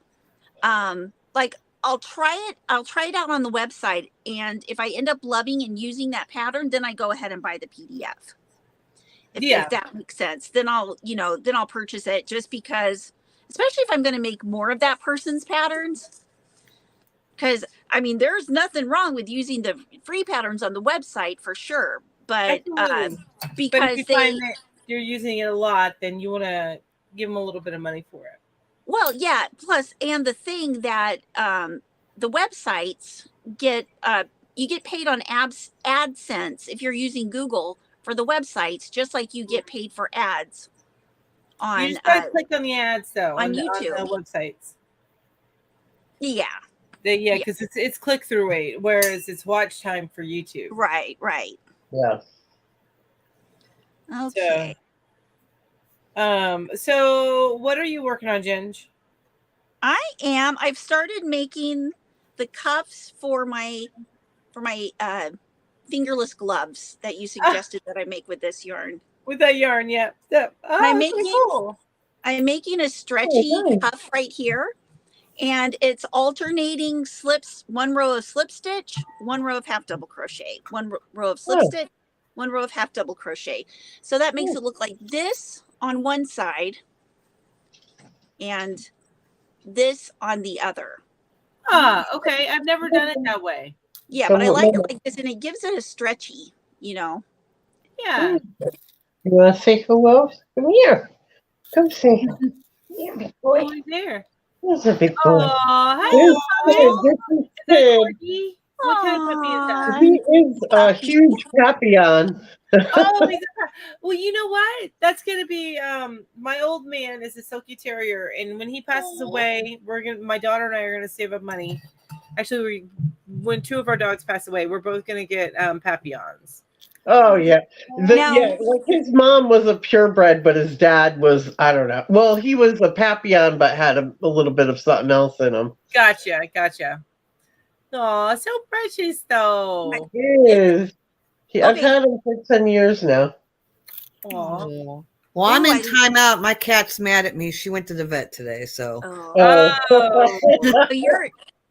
B: Like I'll try it out on the website, and if I end up loving and using that pattern, then I go ahead and buy the PDF. If that makes sense, then I'll purchase it, just because, especially if I'm going to make more of that person's patterns. Because I mean, there's nothing wrong with using the free patterns on the website for sure, but because
A: if you find that you're using it a lot, then you want to give them a little bit of money for it.
B: Well, yeah. Plus, and the thing that the websites get, paid on AdSense if you're using Google for the websites, just like you get paid for ads on
A: You just gotta click on the ads though
B: on
A: on
B: YouTube.
A: the websites.
B: Yeah.
A: Yeah, because it's click through rate, whereas it's watch time for YouTube.
B: Right.
D: Yeah.
B: Okay.
A: So what are you working on, Ginge?
B: I've started making the cuffs for my fingerless gloves that you suggested that I make with this yarn.
A: With that yarn, yeah.
B: I'm
A: That's pretty cool.
B: I'm making a stretchy cuff right here, and it's alternating slips, one row of slip stitch, one row of half double crochet, one row of slip stitch, one row of half double crochet. So that makes it look like this on one side and this on the other.
A: Okay. I've never done it that way.
B: Yeah, but I like it like this, and it gives it a stretchy,
A: Yeah.
D: You want to say hello? Come here. Come say hello. Yeah, big boy.
A: Oh, there.
D: There's a big boy.
A: Oh, hi.
D: This is Sid.
A: Corgi? What kind of puppy is that?
D: He is a huge papillon.
A: Well, you know what? That's gonna be my old man is a Silky Terrier, and when he passes away, my daughter and I are gonna save up money. Actually, when two of our dogs pass away, we're both gonna get papillons.
D: Oh yeah, like his mom was a purebred, but his dad was, I don't know. Well, he was a papillon, but had a little bit of something else in him.
A: Gotcha. Oh, so precious though.
D: He is. I've had him for 10 years now.
E: Well, I'm in timeout. My cat's mad at me. She went to the vet today, so.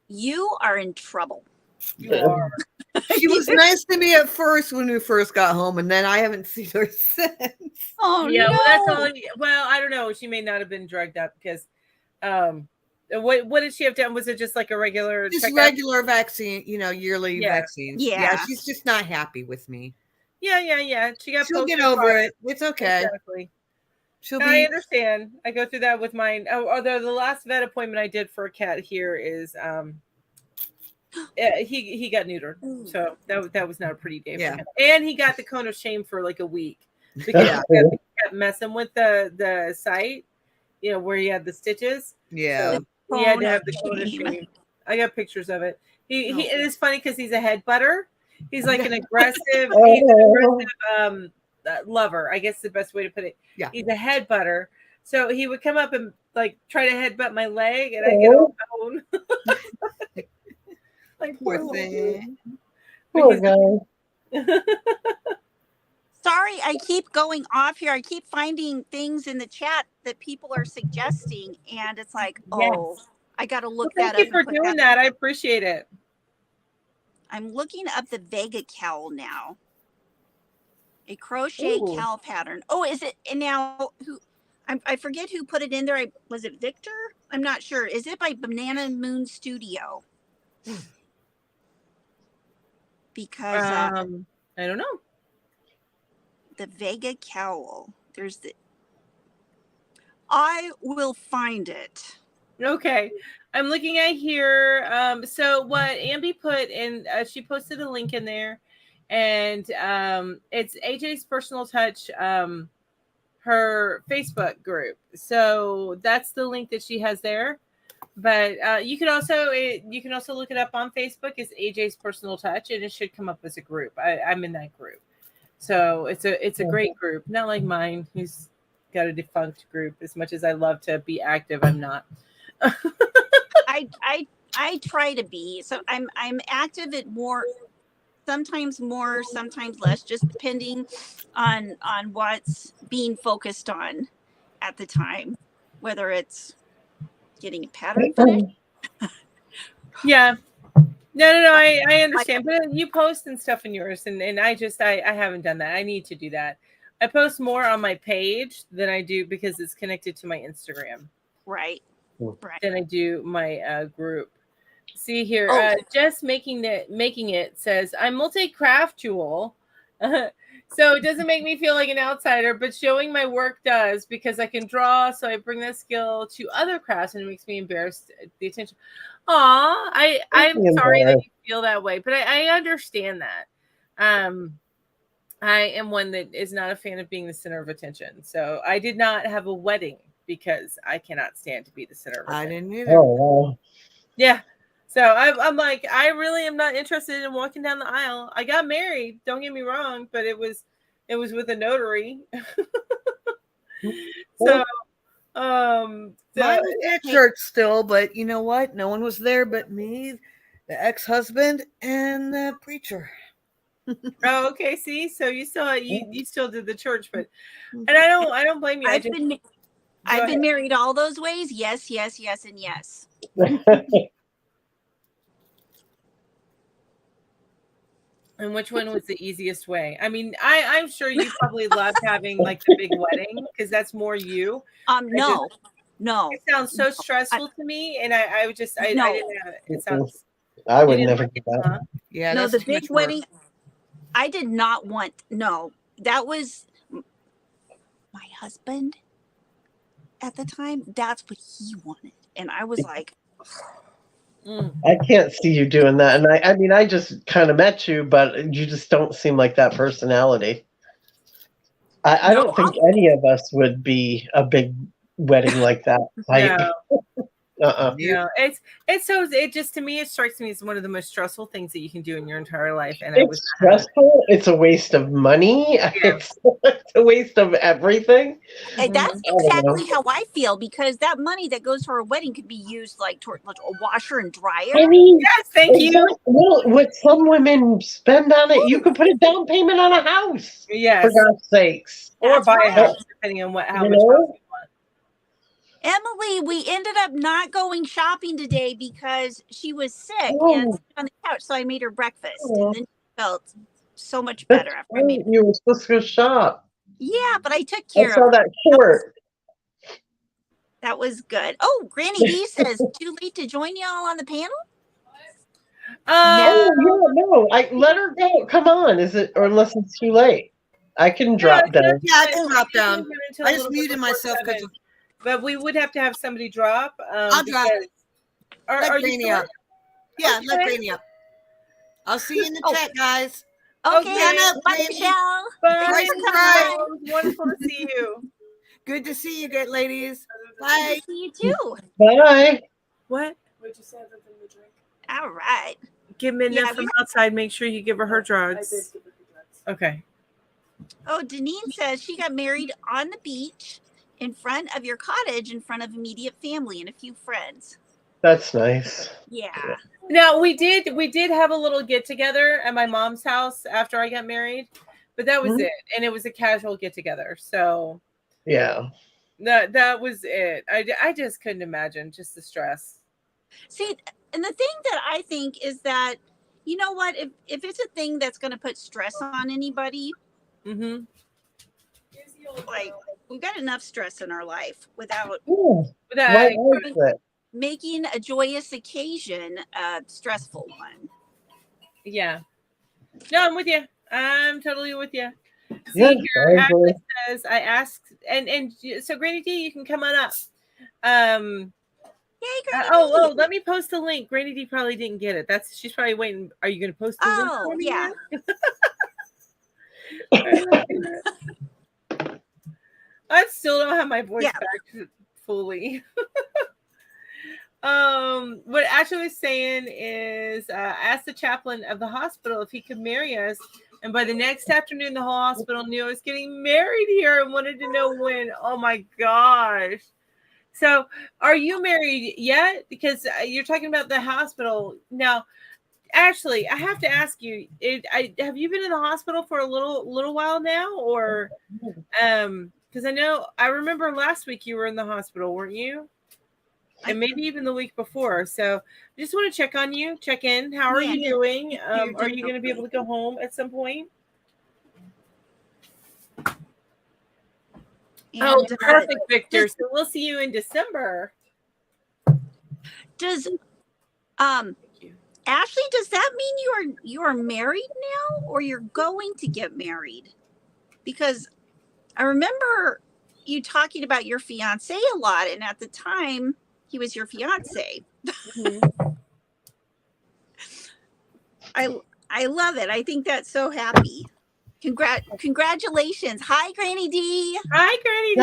B: You are in trouble.
A: You are.
E: She was nice to me at first when we first got home, and then I haven't seen her since.
B: Oh
A: yeah,
B: no.
A: well, that's all. Well, I don't know. She may not have been drugged up because, what did she have done? Was it just like a regular,
E: just regular vaccine? Yearly vaccines. Yeah, she's just not happy with me.
A: Yeah. She'll
E: get over it. It's okay.
A: Exactly. I understand. I go through that with mine. Although the last vet appointment I did for a cat here is he got neutered, so that was not a pretty day for him. And he got the cone of shame for like a week because he kept messing with the site, where he had the stitches.
E: Yeah,
A: so he had to have the cone of shame. I got pictures of it. It is funny because he's a head butter. He's like an aggressive, lover. I guess the best way to put it. Yeah, he's a head butter. So he would come up and like try to headbutt my leg, and I get all bone. Like
E: poor thing.
D: Poor guy.
B: Sorry, I keep going off here. I keep finding things in the chat that people are suggesting, and it's like, I got to look that up.
A: Thank you for doing that. I appreciate it.
B: I'm looking up the Vega cowl now. A crochet cowl pattern. Oh, is it? And now, I forget who put it in there. Was it Victor? I'm not sure. Is it by Banana Moon Studio? Because
A: I don't know.
B: The Vega cowl. I will find it.
A: Okay. I'm looking at here. So what Ambi put in, she posted a link in there, and it's AJ's Personal Touch, her Facebook group. So that's the link that she has there. But you can also look it up on Facebook as AJ's Personal Touch, and it should come up as a group. I'm in that group, so it's a great group. Not like mine, who's got a defunct group. As much as I love to be active, I'm not.
B: I try to be. So I'm active at sometimes more, sometimes less, just depending on what's being focused on at the time, whether it's getting a pattern finished.
A: Yeah. No, I understand. But you post and stuff in yours, and I haven't done that. I need to do that. I post more on my page than I do because it's connected to my Instagram.
B: Right.
A: Than I do my group. See here, just making it says I'm multi-craftual. So it doesn't make me feel like an outsider, but showing my work does, because I can draw. So I bring that skill to other crafts, and it makes me embarrassed at the attention. I'm sorry that you feel that way, but I understand that. I am one that is not a fan of being the center of attention. So I did not have a wedding because I cannot stand to be the center of attention.
E: I didn't either.
D: Oh, wow.
A: Yeah. So I'm like, I really am not interested in walking down the aisle. I got married, don't get me wrong, but it was with a notary. So
E: Mine was at church still, but you know what? No one was there but me, the ex-husband, and the preacher.
A: Oh, okay. See, so you still did the church, but and I don't blame you.
B: I've been married all those ways. Yes, yes, yes, and yes.
A: And which one was the easiest way? I mean, I'm sure you probably loved having like the big wedding because that's more you.
B: No.
A: It sounds so stressful to me, and I didn't have it. It sounds.
D: I would never do that.
A: Huh?
E: Yeah,
B: no,
E: that's
B: the big wedding. I did not want. No, that was my husband at the time. That's what he wanted, and I was like,
D: I can't see you doing that. And I mean, I just kind of met you, but you just don't seem like that personality. I don't think any of us would be a big wedding like that.
A: No, it just, to me, it strikes me as one of the most stressful things that you can do in your entire life. And
D: it's stressful. It's a waste of money. Yeah. It's a waste of everything.
B: And that's exactly how I feel, because that money that goes for a wedding could be used like toward like a washer and dryer.
D: I mean,
A: yes, thank you.
D: Well, what some women spend on it, you could put a down payment on a house.
A: Yes,
D: for God's sakes,
A: or buy a house, depending on how much house you want.
B: Emily, we ended up not going shopping today because she was sick and on the couch, so I made her breakfast, and then she felt so much better after I made her.
D: You were supposed to go shop.
B: Yeah, but I took care
D: of her. I saw that short.
B: That was good. Oh, Granny D says, too late to join y'all on the panel?
D: No. Let her go. Come on. Is it, or unless it's too late? I can drop down.
E: Yeah, I can drop down. I just muted myself because
A: but we would have to have somebody drop.
E: I'll drop. Let Granny up. Yeah, let Granny up. I'll see you in the chat, guys.
B: Okay. Bye, Michelle.
A: Bye. It was wonderful to see you.
E: Good to see you, good ladies. Bye.
B: Good to see you too.
D: Bye.
A: What?
C: What'd you say other than the drink?
B: All right.
A: Give Minna from outside. Make sure you give her drugs.
C: I did give her drugs.
A: Okay.
B: Oh, Deneen says she got married on the beach in front of your cottage, in front of immediate family and a few friends.
D: That's nice.
B: Yeah.
A: Now we did have a little get together at my mom's house after I got married, but that was it, and it was a casual get together. So
D: yeah,
A: that was it. I just couldn't imagine just the stress.
B: See, and the thing that I think is that, you know what, if it's a thing that's going to put stress on anybody, like, we've got enough stress in our life without making a joyous occasion a stressful one.
A: Yeah. No, I'm with you. I'm totally with you. See,
D: Yeah,
A: here, Ashley says, I asked, and so Granny D, you can come on up.
B: Yay, Granny D.
A: Let me post a link. Granny D probably didn't get it. She's probably waiting. Are you going to post the link?
B: Oh, yeah.
A: I still don't have my voice back fully. What Ashley was saying is, ask the chaplain of the hospital if he could marry us. And by the next afternoon, the whole hospital knew I was getting married here and wanted to know when. Oh my gosh. So are you married yet? Because you're talking about the hospital. Now, Ashley, I have to ask you, have you been in the hospital for a little while now? Or, because I remember last week you were in the hospital, weren't you? And maybe even the week before. So I just want to check on you, check in. How are you doing? Are you going to be able to go home at some point? And, perfect, Victor. So we'll see you in December.
B: Does Ashley, does that mean you are married now, or you're going to get married? because I remember you talking about your fiance a lot, and at the time he was your fiance.
A: Mhm.
B: I love it. I think that's so happy. Congratulations. Hi, Granny D.
A: Hi, Granny D.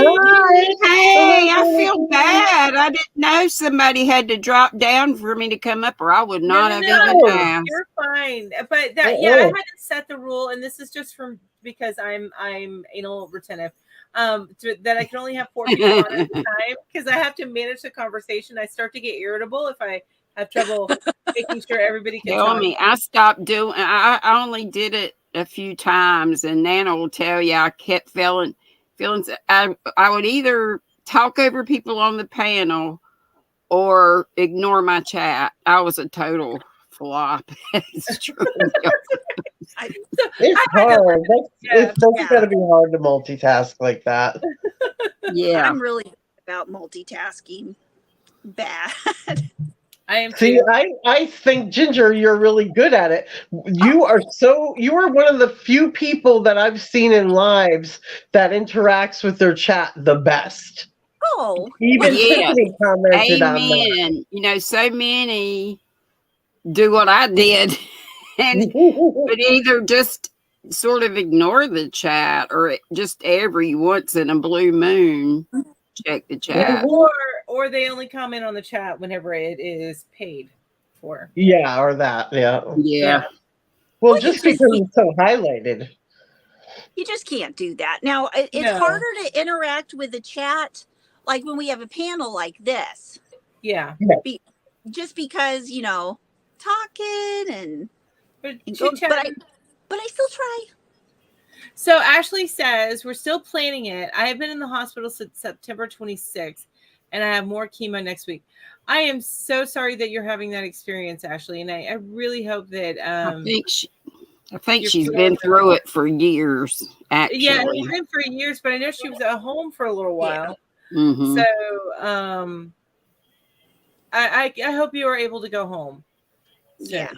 D: Hi.
F: Hey, I
D: Hello,
F: feel
D: Granny.
F: bad. I didn't know somebody had to drop down for me to come up, or I would not have even
D: No.
F: asked.
A: You're fine. But that,
D: Uh-uh.
A: I had to set the rule, and this is just from because I'm anal retentive. That I can only have 4 people on at a time because I have to manage the conversation. I start to get irritable if I have trouble making sure everybody can
F: Tell
A: talk.
F: me, I stopped doing. I only did it a few times, and Nana will tell you I kept feeling. I would either talk over people on the panel or ignore my chat. I was a total flop. It's true.
A: So
D: It's
A: I had to
D: hard. That's
B: Yeah.
D: gotta be hard to multitask like that.
F: Yeah.
B: I'm really about multitasking. Bad.
A: I am
D: See,
A: too.
D: I think Ginger, you're really good at it. You are one of the few people that I've seen in lives that interacts with their chat the best.
B: Oh,
D: Even
F: Yes.
D: Tiffany commented on that.
F: Amen. You know, so many do what I did and but either just sort of ignore the chat or just every once in a blue moon check the chat.
A: Or they only comment on the chat whenever it is paid for.
D: Yeah, or that, yeah.
F: Yeah.
D: Well,
B: you
D: just
B: just
D: because it's so highlighted.
B: You just can't do that. Now, it's
A: No.
B: harder to interact with the chat, like when we have a panel like this,
A: Yeah.
B: just because, talking and
A: But
B: go,
A: chit-chat.
B: but I still try.
A: So Ashley says we're still planning it. I have been in the hospital since September 26th, and I have more chemo next week. I am so sorry that you're having that experience, Ashley, and I really hope that
F: I think
A: you're
F: she's
A: feeling
F: been
A: better.
F: through it for years, actually.
A: Yeah, it's been for years, but I know she was at home for a little while.
F: Mhm.
A: So I hope you are able to go home soon.
B: Yeah.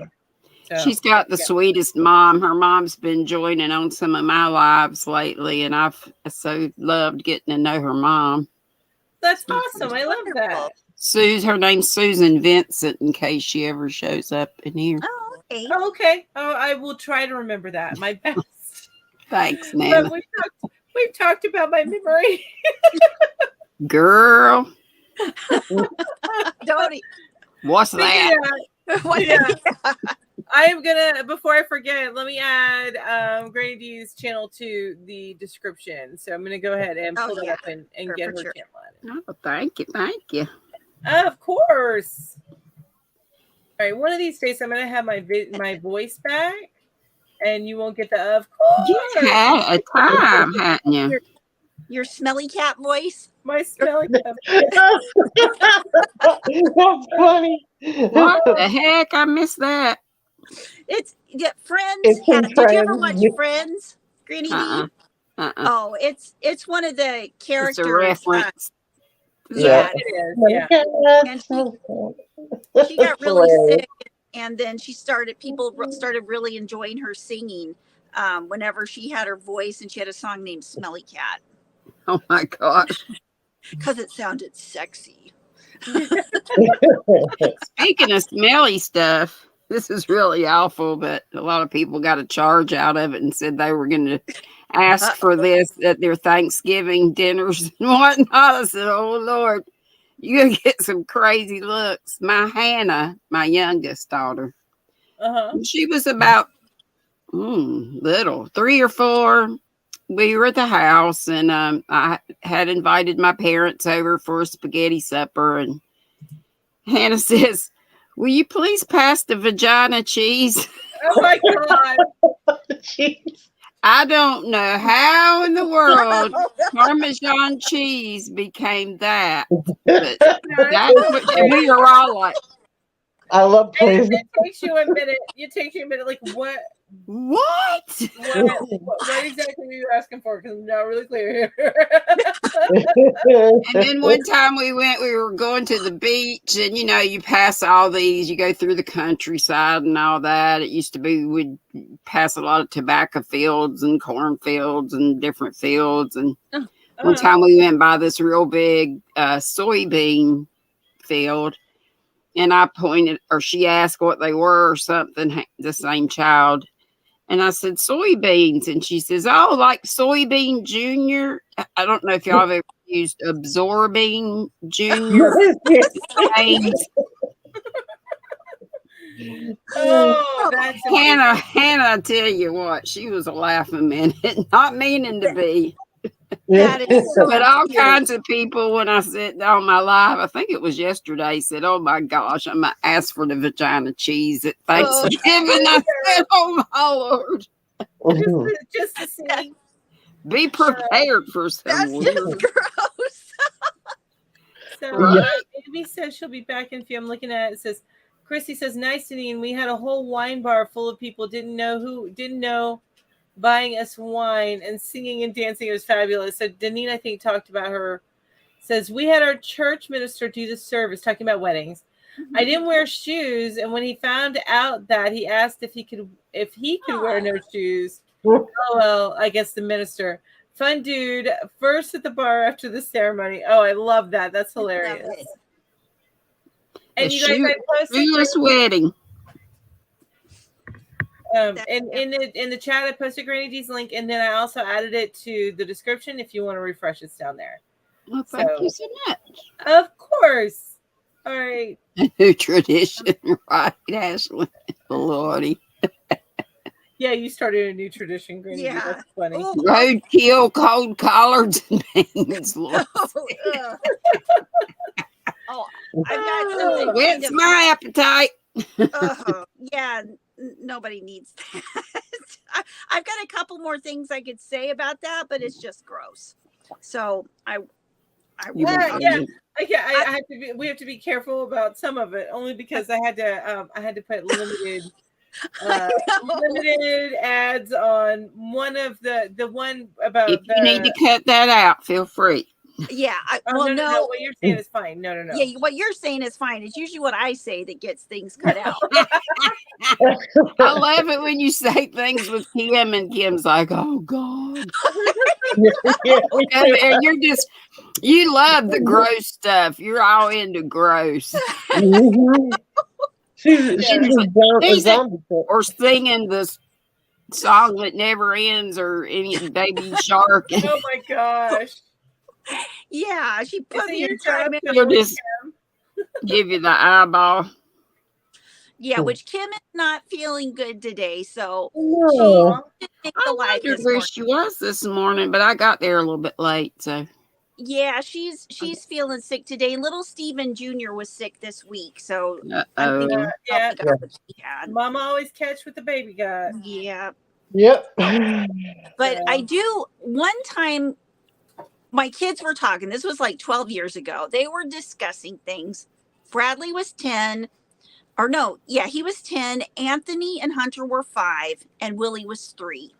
A: So,
F: She's got the sweetest mom. Her mom's been joining on some of my lives lately, and I've so loved getting to know her mom.
A: that's awesome. I love that.
F: Her name's Susan Vincent, in case she ever shows up in here.
B: Oh, okay.
A: Oh, okay. Oh, I will try to remember that. My best.
F: Thanks, Nana.
A: But we've talked about my memory.
F: Girl,
B: Don't
F: what's that?
A: Yeah. I am gonna, before I forget, let me add Granny D's channel to the description. So I'm gonna go ahead and pull that up and get her channel added.
F: Oh, thank you.
A: Of course. All right, one of these days I'm gonna have my voice back, and you won't get the of course.
F: You had a time, hadn't you?
B: your smelly cat voice.
A: My smelling cup.
D: That's funny.
F: What the heck? I missed that.
B: It's Friends.
D: It's in
B: Did you ever
D: Friends.
B: watch Friends, Granny
F: Uh-uh.
B: D? Oh, it's one of the
F: It's
B: characters.
F: a reference.
B: Yeah,
A: It is. Yeah.
B: She got really sick, and then people started really enjoying her singing whenever she had her voice, and she had a song named Smelly Cat
F: Oh my gosh.
B: because it sounded sexy.
F: Speaking of smelly stuff, this is really awful, but a lot of people got a charge out of it and said they were going to ask for this at their Thanksgiving dinners and whatnot. I said, oh, Lord, you're going to get some crazy looks. My Hannah, my youngest daughter, she was about little, 3 or 4. We were at the house, and I had invited my parents over for a spaghetti supper, and Hannah says, will you please pass the vagina cheese?
A: Oh my God.
D: Jeez.
F: I don't know how in the world Parmesan cheese became that. But that's what we were all like,
D: I love
A: And
D: plays.
A: it takes you a minute. It takes you a minute. Like what?
F: What?
A: What exactly were you asking for? Because I'm not really clear here.
F: And then one time we were going to the beach, and you pass all these, you go through the countryside and all that. It used to be we'd pass a lot of tobacco fields and cornfields and different fields. And one time we went by this real big soybean field, and I pointed, or she asked what they were or something, the same child. And I said, soybeans. And she says, oh, like soybean junior. I don't know if y'all have ever used absorbing junior names.
A: Oh, that's
F: Hannah, I tell you what, she was a laughing minute, not meaning to be.
B: That is so
F: But all
B: cute.
F: kinds of people, when I said on my live, I think it was yesterday, said, oh my gosh, I'm going to ask for the vagina cheese at Thanksgiving. I said, oh my Lord.
A: just to see.
F: Be prepared for
B: That's
F: some
B: just
F: weird.
B: gross.
A: So
F: Right.
A: Amy says she'll be back in a few. I'm looking at it. It says, Chrissy says, nice Deneen. We had a whole wine bar full of people didn't know buying us wine and singing and dancing. It was fabulous. So Deneen, I think, talked about her. Says, we had our church minister do the service, talking about weddings. I didn't wear shoes, and when he found out that, he asked if he could wear no shoes. Oh well, I guess the minister. Fun dude. First at the bar after the ceremony. Oh, I love that. That's hilarious.
B: Love it.
A: And you guys, I posted
F: Shoeless wedding.
A: in the chat, I posted Granny D's link, and then I also added it to the description if you want to refresh. It's down there.
F: Well, thank you so much.
A: Of course. All right.
F: New tradition, right, Ashley? Lordy.
A: Yeah, you started a new tradition, Granny.
B: Yeah.
A: That's funny.
B: Oh,
F: Roadkill, cold collards, and beans. Lord.
B: oh, I've got something.
F: When's my appetite?
B: Yeah, nobody needs that. I've got a couple more things I could say about that, but it's just gross. So
A: We have to be careful about some of it, only because I had to put limited ads on one of the one about.
F: If you need to cut that out, feel free.
B: Yeah.
A: No. What you're saying is fine. No.
B: Yeah, what you're saying is fine. It's usually what I say that gets things cut out.
F: I love it when you say things with Kim, and Kim's like, "Oh God," and you love the gross stuff. You're all into gross.
D: She's a zombie.
F: Or singing this song that never ends, or any Baby Shark.
A: Oh my gosh.
B: Yeah, she put me in
A: time.
F: She'll just give you the eyeball.
B: Yeah, which Kim is not feeling good today, so
D: No.
B: she didn't
F: I wondered where she was this morning, but I got there a little bit late. So
B: yeah, she's feeling sick today. Little Steven Jr. was sick this week, so I'm thinking
A: yeah.
B: what she had.
A: Mama always catch what the baby got.
B: Yeah.
D: Yep.
B: But I do one time. My kids were talking. This was like 12 years ago. They were discussing things. Bradley was 10. Or no, yeah, he was 10. Anthony and Hunter were 5. And Willie was 3.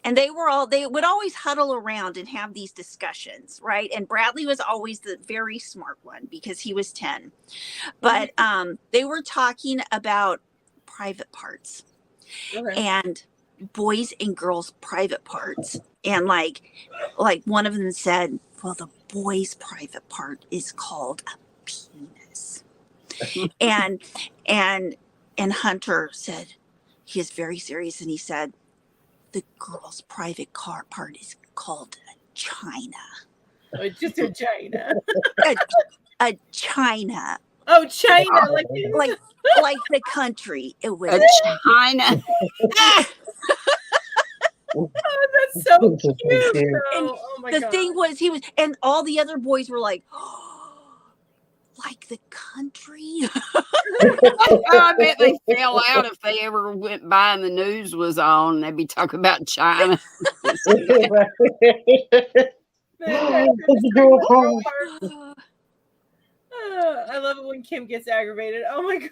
B: And they would always huddle around and have these discussions, right? And Bradley was always the very smart one because he was 10. But they were talking about private parts.
A: Okay.
B: And boys and girls' private parts. And like one of them said, well, the boy's private part is called a penis. and Hunter said, he is very serious, and he said, the girl's private part is called a china.
A: Oh, just a China.
B: a china.
A: Oh, China,
B: like the country. It was
F: a China.
A: Oh, that's so cute.
B: And
A: oh my
B: the
A: God.
B: thing was, and all the other boys were like, oh, like the country.
F: I bet they fell out if they ever went by and the news was on. They'd be talking about China.
A: I love it when Kim gets aggravated. Oh my god,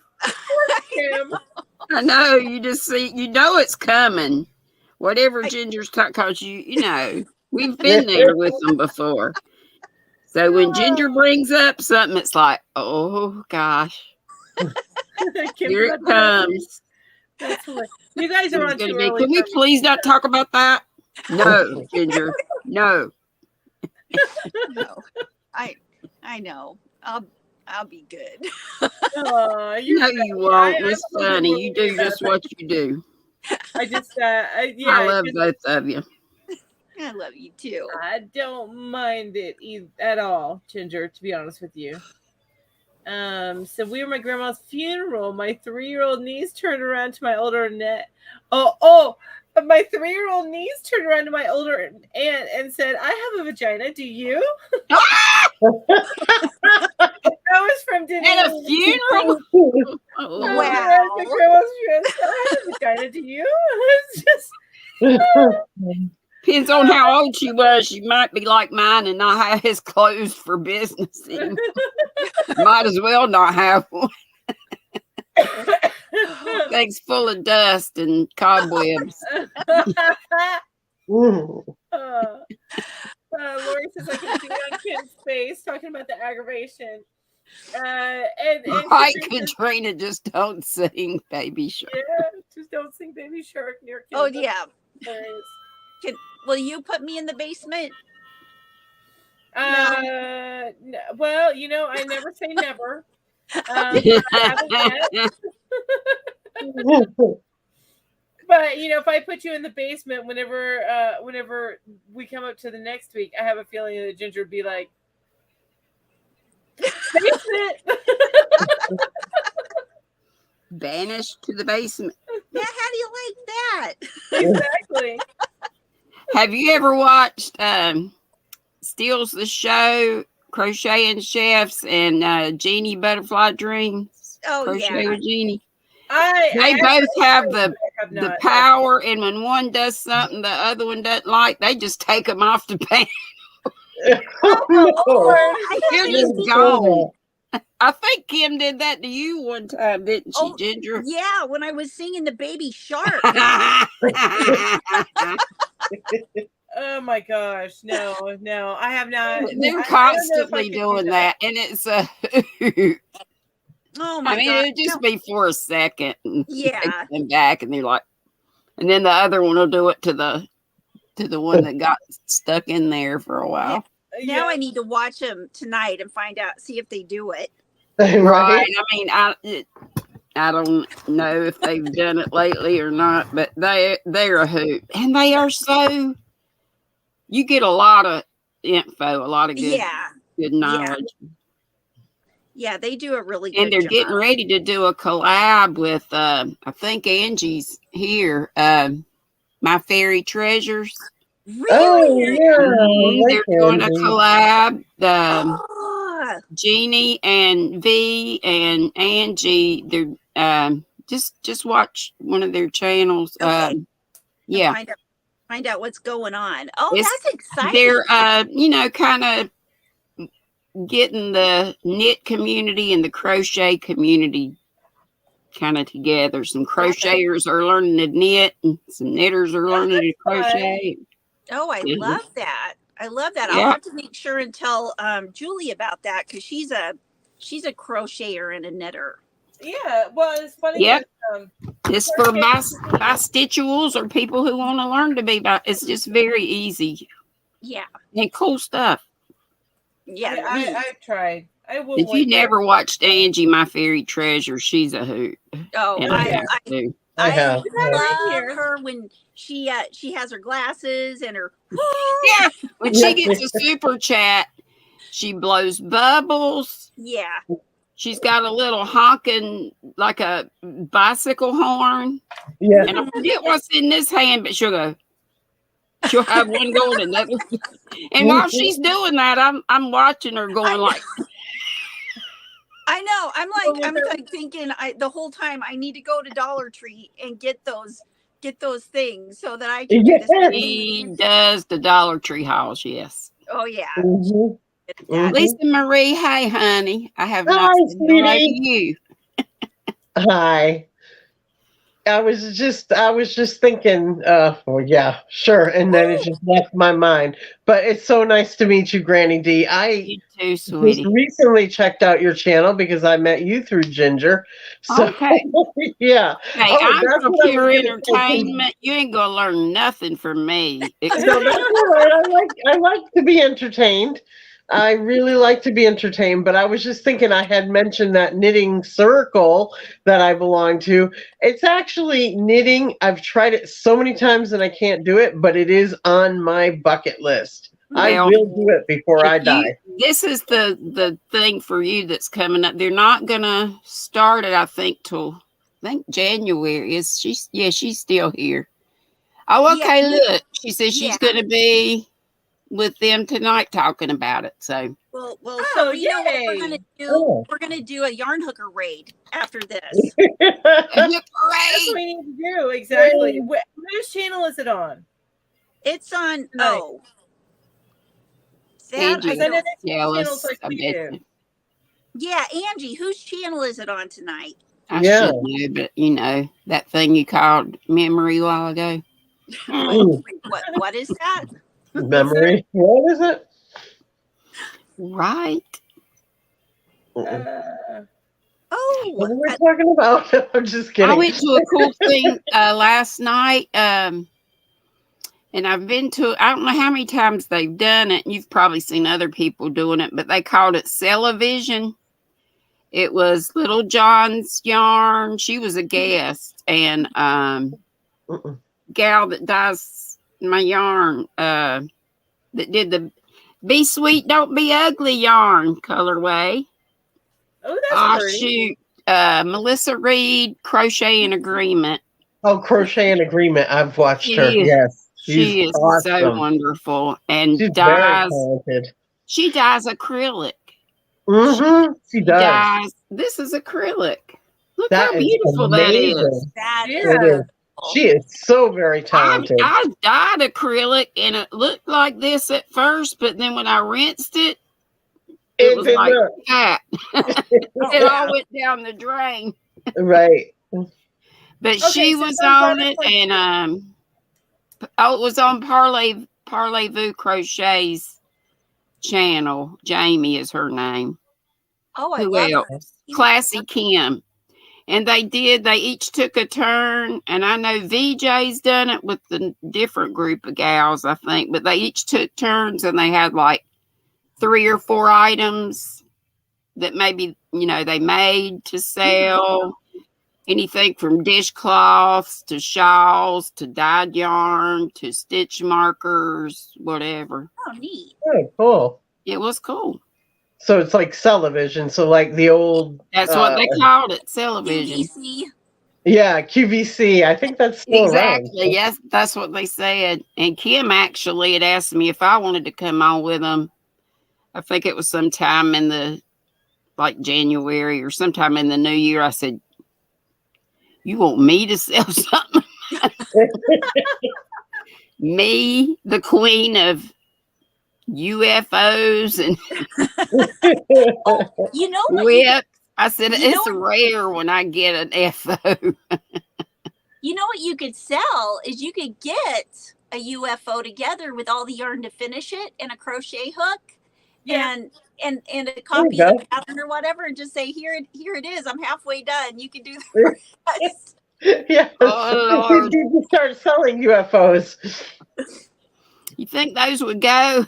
A: Kim.
F: I know. You just see, you know it's coming. Whatever Ginger's talking, because you know, we've been there with them before. So when Ginger brings up something, it's like, oh gosh, here it comes.
A: That's hilarious. You guys are on too
F: Can
A: early.
F: we please not talk about that? No, Ginger. No.
B: No, I know. I'll be good.
A: Oh,
F: No, you won't, Miss Funny. You do just what you do.
A: I just,
F: I love both of you.
B: I love you too.
A: I don't mind it at all, Ginger, to be honest with you. So we were at my grandma's funeral. My 3-year-old niece turned around to my older aunt. My 3-year-old niece turned around to my older aunt and said, "I have a vagina. Do you?" That was from Denise.
F: At a funeral?
B: Wow.
A: At my grandma's funeral. "I have a vagina. Do you?" It's just.
F: Depends on how old she was. She might be like mine and not have his clothes for business. Might as well not have one. Thing's full of dust and cobwebs.
A: Lori says I can see on Kim's face talking about the aggravation.
F: Right, Katrina, just don't sing Baby Shark.
A: Yeah, just don't sing Baby Shark near Kim.
B: Oh yeah.
A: Hilarious.
B: Will you put me in the basement?
A: No. Well, you know, I never say never. But you know, if I put you in the basement whenever we come up to the next week, I have a feeling that Ginger would be like, basement.
F: Banished to the basement.
B: Yeah, how do you like that?
A: Exactly.
F: Have you ever watched Steals the Show, Crocheting Chefs, and Jeannie Butterfly Dreams?
B: Oh,
F: Crochet
B: yeah.
F: with Jeannie.
A: They
F: both have the power, and when one does something the other one doesn't like, they just take them off the pan. They're just gone. I think Kim did that to you one time, didn't she, Ginger?
B: Yeah, when I was singing the Baby Shark.
A: Oh my gosh, no, I have not.
F: They're constantly doing that, and it's a
B: Oh my
F: I mean,
B: God.
F: it'll just be for a second, and
B: Yeah.
F: take them back, and they're like, and then the other one will do it to the one that got stuck in there for a while.
B: Now I need to watch them tonight and find out, see if they do it.
F: Right. I mean, I don't know if they've done it lately or not, but they're a hoot, and they are so. You get a lot of info, a lot of good knowledge.
B: Yeah, they do a really good
F: And they're
B: job.
F: getting ready to do a collab with I think Angie's here. My Fairy Treasures.
B: Really?
D: Oh yeah,
F: They're doing a collab.
B: Oh.
F: Jeannie and V and Angie. They're just watch one of their channels.
B: Okay.
F: Yeah.
B: Find out what's going on. Oh, that's exciting.
F: They're kind of getting the knit community and the crochet community kind of together. Some crocheters are learning to knit, and some knitters are learning to crochet.
B: Oh, I love that. I love that.
F: Yeah.
B: I'll have to make sure and tell Julie about that, because she's a crocheter and a knitter.
A: Yeah, well, it's funny.
F: Yep.
A: That,
F: It's for bi-stitchuals or people who want to learn to be it's just very easy.
B: Yeah.
F: And cool stuff.
B: Yeah.
A: I've tried. I will.
F: If you never watched Angie, My Fairy Treasure, she's a hoot.
B: Oh,
F: And
D: I have.
B: love her when she has her glasses and her.
F: Yeah, when she gets a super chat, she blows bubbles.
B: Yeah.
F: She's got a little honking, like a bicycle horn.
D: Yeah.
F: And I forget what's in this hand, but she'll have one going and another. And while she's doing that, I'm watching her going like.
B: I know. I'm like thinking the whole time I need to go to Dollar Tree and get those things so that I can do this.
F: He does the Dollar Tree hauls, yes.
B: Oh yeah.
D: Mhm. Mhm.
F: Lisa Marie, hey, honey. I have not
D: Hi,
F: said hello to
D: sweetie.
F: you.
D: Hi. I was just thinking, well, yeah, sure. And then it just left my mind. But it's so nice to meet you, Granny D. I
F: You too,
D: just
F: sweetie.
D: recently checked out your channel because I met you through Ginger. So
F: Okay.
D: yeah.
F: Hey,
D: Oh,
F: I'm
D: that's
F: for
D: what I was
F: pure
D: gonna say. 'Cause
F: entertainment. You ain't gonna learn nothing from me.
D: no, that's all right. I like to be entertained. I really like to be entertained, but I was just thinking I had mentioned that knitting circle that I belong to. It's actually knitting. I've tried it so many times and I can't do it, but it is on my bucket list. I
F: Well,
D: will do it before I
F: if you,
D: die.
F: this is the thing for you that's coming up. They're not gonna start it, I think, till I think January. Is she? Yeah, she's still here. Oh,
B: Yeah,
F: okay.
B: you-
F: Look, she says she's
B: yeah.
F: gonna be with them tonight talking about it. So
B: Well,
A: Oh,
B: so you know what we're
A: yay.
B: gonna do?
D: Oh.
B: We're gonna do a yarn hooker raid after this.
F: look,
A: That's
F: great.
A: what we need to do. Exactly. Whose channel is it on?
B: It's on.
A: Tonight.
B: Oh, that
F: Angie,
B: I
A: Because I know
B: don't.
A: they
F: yeah,
A: channels like
F: I
A: we
F: bet
A: do.
F: you.
B: Yeah, Angie, whose channel is it on tonight?
F: I
D: Yeah.
F: should know, but you know that thing you called memory a while ago.
B: What is that?
D: Memory. What is it?
F: Right.
B: Oh,
D: What are we talking about? I'm just kidding.
F: I went to a cool thing last night. And I've been to, I don't know how many times they've done it. You've probably seen other people doing it, but they called it Cellavision. It was Little John's yarn. She was a guest, and
D: Mm-mm.
F: gal that does my yarn, that did the Be Sweet, Don't Be Ugly yarn colorway.
A: Oh, that's pretty.
F: Shoot. Melissa Reed, Crochet in Agreement.
D: Oh, Crochet in Agreement. I've watched her. Yes.
F: She
D: She's
F: is so
D: awesome.
F: wonderful and
D: She's very
F: dyes.
D: talented.
F: She dyes acrylic.
D: Mm-hmm. She does.
F: Dyes. This is acrylic. Look
D: That
F: how
D: is
F: beautiful that is.
D: amazing.
B: that is
D: It is. She is so very talented.
F: I dyed acrylic and it looked like this at first, but then when I rinsed it, it was
D: did
F: like
D: not.
F: that. It all went down the drain.
D: Right.
F: But
A: Okay,
F: she
A: so
F: was
A: some
F: on
A: products
F: it,
A: like
F: and it was on Parlez-Vous Crochet's channel. Jamie is her name.
B: Oh, I
F: Who
B: love
F: else?
B: her.
F: Classy Kim. And they each took a turn. And I know VJ's done it with the different group of gals, I think, but they each took turns and they had like 3 or 4 items that maybe, they made to sell. Anything from dishcloths to shawls to dyed yarn to stitch markers, whatever.
B: Oh, neat.
D: Very cool.
F: It was cool.
D: So it's like Cellavision. So like the old.
F: That's what they called it, Cellavision.
B: QVC.
D: Yeah, QVC. I think that's still
F: Exactly.
D: around.
F: Yes, that's what they said. And Kim actually had asked me if I wanted to come on with them. I think it was sometime in the January or sometime in the new year. I said, "You want me to sell something?" Me, the queen of UFOs and
B: You know what?
F: whips. I said,
B: you
F: it's
B: know
F: rare when I get an FO.
B: You know what you could sell is you could get a UFO together with all the yarn to finish it and a crochet hook.
A: Yeah.
B: And a copy
D: you
B: of
D: go.
B: the pattern or whatever, and just say, here it is. I'm halfway done. You can do the rest.
D: Yes.
F: Oh, Lord.
D: You need to start selling UFOs.
F: You think those would go?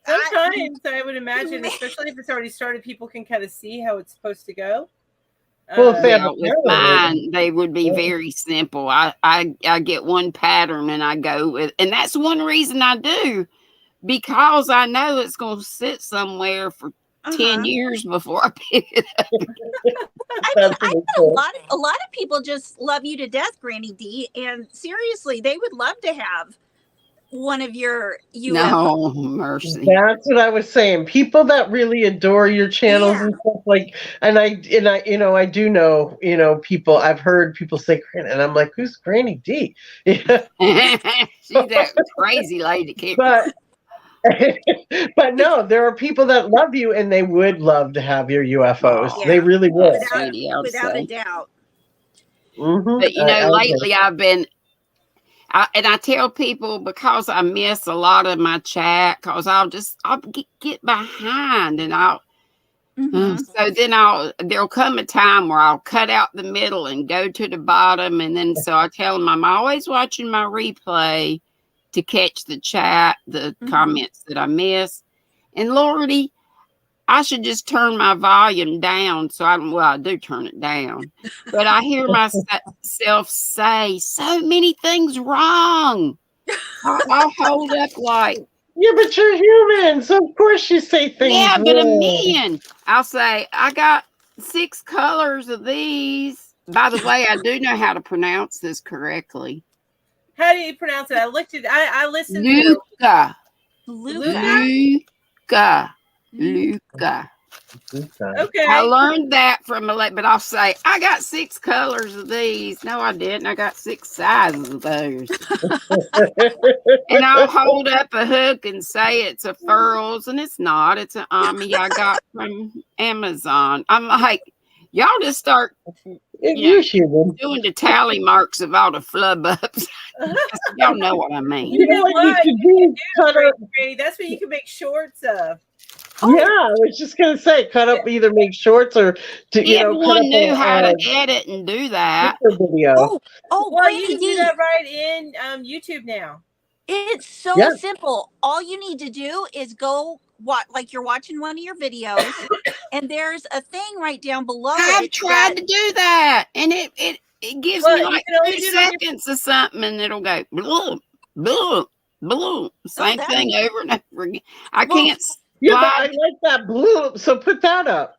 A: Sometimes I would imagine, especially if it's already started, people can kind of see how it's supposed to go.
D: Well, if they have
F: Well,
D: a
F: with
D: pattern,
F: mine, they would be very simple. I get one pattern and I go with, and that's one reason I do, because I know it's going to sit somewhere for 10 years before I pick it up.
B: I know a lot of people just love you to death, Granny D, and seriously, they would love to have one of your UFO.
F: No mercy.
D: That's what I was saying. People that really adore your channels and stuff and I do know, people. I've heard people say, and I'm like, who's Granny D? Yeah.
F: She's that crazy lady.
D: But But no, there are people that love you and they would love to have your UFOs.
F: Oh,
D: They really would.
F: that's sweetie, I would
B: Without a
F: say.
B: doubt.
F: But you
D: I
F: know,
D: agree.
F: lately I've been, and I tell people because I miss a lot of my chat, because I'll get behind, and so then there'll come a time where I'll cut out the middle and go to the bottom, and then so I tell them I'm always watching my replay to catch the chat, the comments that I miss, and Lordy, I should just turn my volume down. So I do turn it down, but I hear myself say so many things wrong. I'll hold up like,
D: Yeah, but you're human, so of course you say things.
F: yeah, but a
D: wrong.
F: man. I'll say, I got 6 colors of these. By the way, I do know how to pronounce this correctly.
A: How do you pronounce it? I looked at. I listened to
F: Luca.
B: Luca.
F: Luca.
A: Okay.
F: I learned that from but I'll say, I got 6 colors of these. No, I didn't. I got 6 sizes of those. And I'll hold up a hook and say it's a furls, and it's not. It's an Ami I got from Amazon. I'm like, y'all just start
D: You're human.
F: doing the tally marks of all the flub ups. Y'all know what I mean.
D: You know what you should do? Cut up.
A: Granny, that's what you can make shorts of.
D: Yeah, I was just gonna say, cut up. Either make shorts or cut
F: Everyone
D: up
F: knew how
D: a
F: to edit and do that.
D: video.
B: Oh,
A: Well,
B: Granny
A: you can do
B: D.
A: that right in YouTube now.
B: It's so
D: Yeah.
B: simple. All you need to do is go like you're watching one of your videos, and there's a thing right down below.
F: I've tried to do that, and it gives
A: Well,
F: me
A: you
F: like
A: can only
F: 2
A: do it on your-
F: seconds of something, and it'll go blue, blue, blue. Same
B: that-
F: thing over and over again. I
B: Well,
F: can't.
D: Yeah, but I
F: slide.
D: like that blue, so put that up.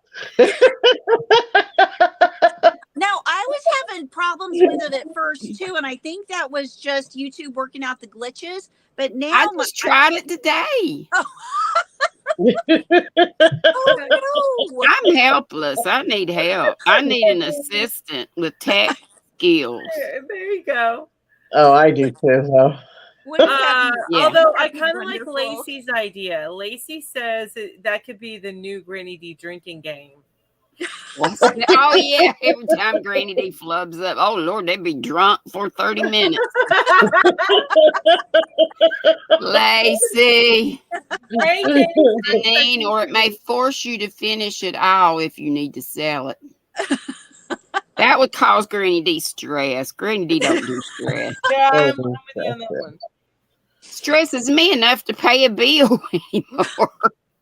B: Now, I was having problems with it at first too, and I think that was just YouTube working out the glitches. But now
F: I just tried it today.
B: oh, no.
F: I'm helpless. I need help. I need an assistant with tech skills.
A: There you go.
D: Oh, I do too, though.
B: What is that?
F: Yeah.
A: Although I
B: That'd be
A: kind of like
B: wonderful.
A: Lacey's idea. Lacey says that could be the new Granny D drinking game.
F: Oh yeah, every time Granny D flubs up, oh Lord, they'd be drunk for 30 minutes. Lacey, Janine, or it may force you to finish it all if you need to sell it. That would cause Granny D stress. Granny D don't do stress.
A: Yeah, I'm with you on that one.
F: Stresses me enough to pay a bill anymore.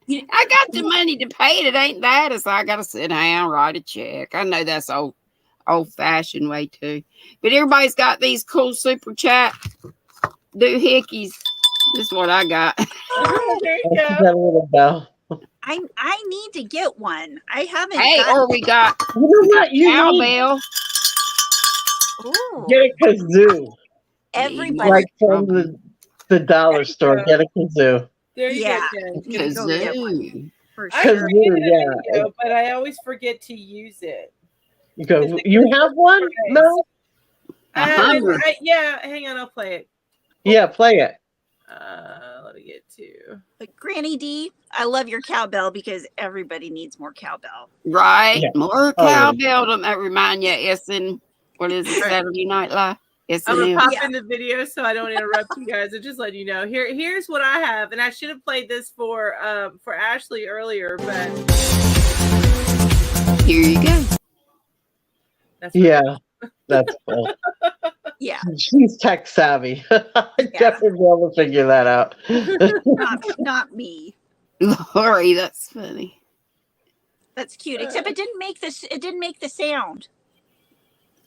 F: I got the money to pay it. It ain't that. It's I got to sit down, write a check. I know that's old-fashioned way too. But everybody's got these cool super chat doohickeys. This is what I got.
A: There you
D: That
A: go.
D: little bell.
B: I need to get one. I haven't.
F: Hey,
B: gotten-
F: or we got
D: You know what? You need
F: cowbell.
B: Ooh,
D: get a kazoo,
B: everybody.
D: like from the dollar store. Get a kazoo.
A: There you
B: Yeah.
A: go, Jen.
B: Need to go get one,
F: Kazoo.
B: for
A: I
B: sure.
A: created a
D: yeah.
A: video, but I always forget to use it.
D: You go. You have one? No.
A: Yeah, hang on, I'll play it.
D: Yeah, play it.
A: Let me get to.
B: But Granny D, I love your cowbell because everybody needs more cowbell.
F: Right.
D: Yeah.
F: More
D: Oh, yeah.
F: cowbell. Don't that remind you of what is it, Saturday Night Live?
A: I'm gonna
F: SNL.
A: pop
B: Yeah.
A: in the video so I don't interrupt you guys. And just let you know. Here's what I have, and I should have played this for Ashley earlier, but
F: Here you go.
A: that's
D: Yeah, that's cool.
B: Yeah,
D: She's tech savvy. I definitely be able to figure that out.
B: not me.
F: Lori, that's funny.
B: That's cute. Except it didn't make this. It didn't make the sound.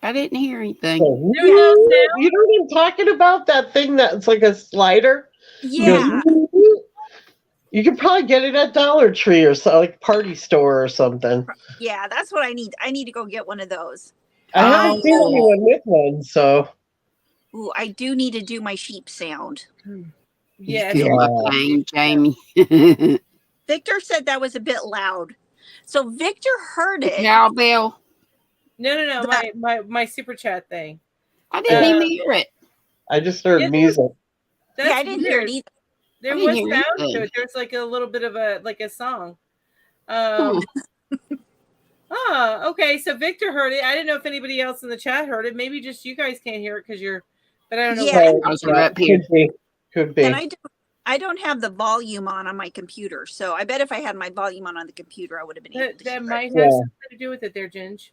F: I didn't hear anything.
A: There we go, Sam.
D: You know what I'm talking about? That thing that's like a slider?
B: Yeah.
D: You could probably get it at Dollar Tree or so, like Party Store or something.
B: Yeah, that's what I need. I need to go get one of those.
D: I haven't seen
F: Oh.
D: anyone with one, so
B: Ooh, I do need to do my sheep sound.
A: Yeah,
F: You feel my pain, Jamie.
B: Victor said that was a bit loud. So Victor heard it.
F: Cowbell.
A: no. My super chat thing.
F: I didn't even hear it.
D: I just heard
A: Yeah.
D: music.
A: That's
B: Yeah, I didn't hear it
A: weird.
B: either.
A: There
F: didn't
A: was
F: hear
A: sound
F: anything.
A: to it. There's like a little bit of a song.
F: Huh.
A: Oh, okay. So Victor heard it. I didn't know if anybody else in the chat heard it. Maybe just you guys can't hear it because you're. But I don't know.
B: Yeah.
D: Right,
F: I was
D: yeah,
F: up here.
D: could be.
B: And I don't have the volume on my computer, so I bet if I had my volume on the computer, I would have been able to
A: That
B: hear
A: might
B: it.
A: have
D: Yeah.
A: something to do with it, there, Ginge.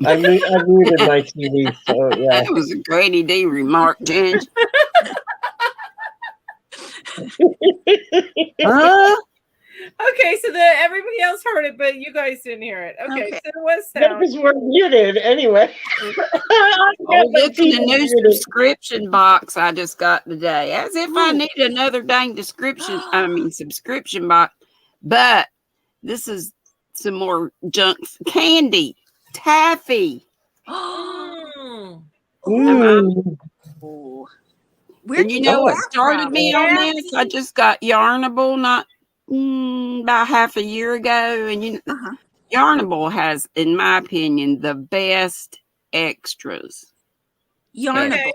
D: I muted my TV, so yeah.
F: That was a Grady D remark, Ginge. Huh?
A: Okay, so everybody else heard it, but you guys didn't hear it. Okay. So there was
D: Yeah,
A: sound.
D: because we're muted anyway.
F: Oh, look in the new subscription box I just got today. As if I need another dang subscription box. But this is some more junk candy. Taffy.
A: Mm.
B: Ooh. Where
F: And you know what
B: that
F: started
B: from?
F: me on this? I just got Yarnable about half a year ago. And Yarnable has, in my opinion, the best extras.
B: Yarnable.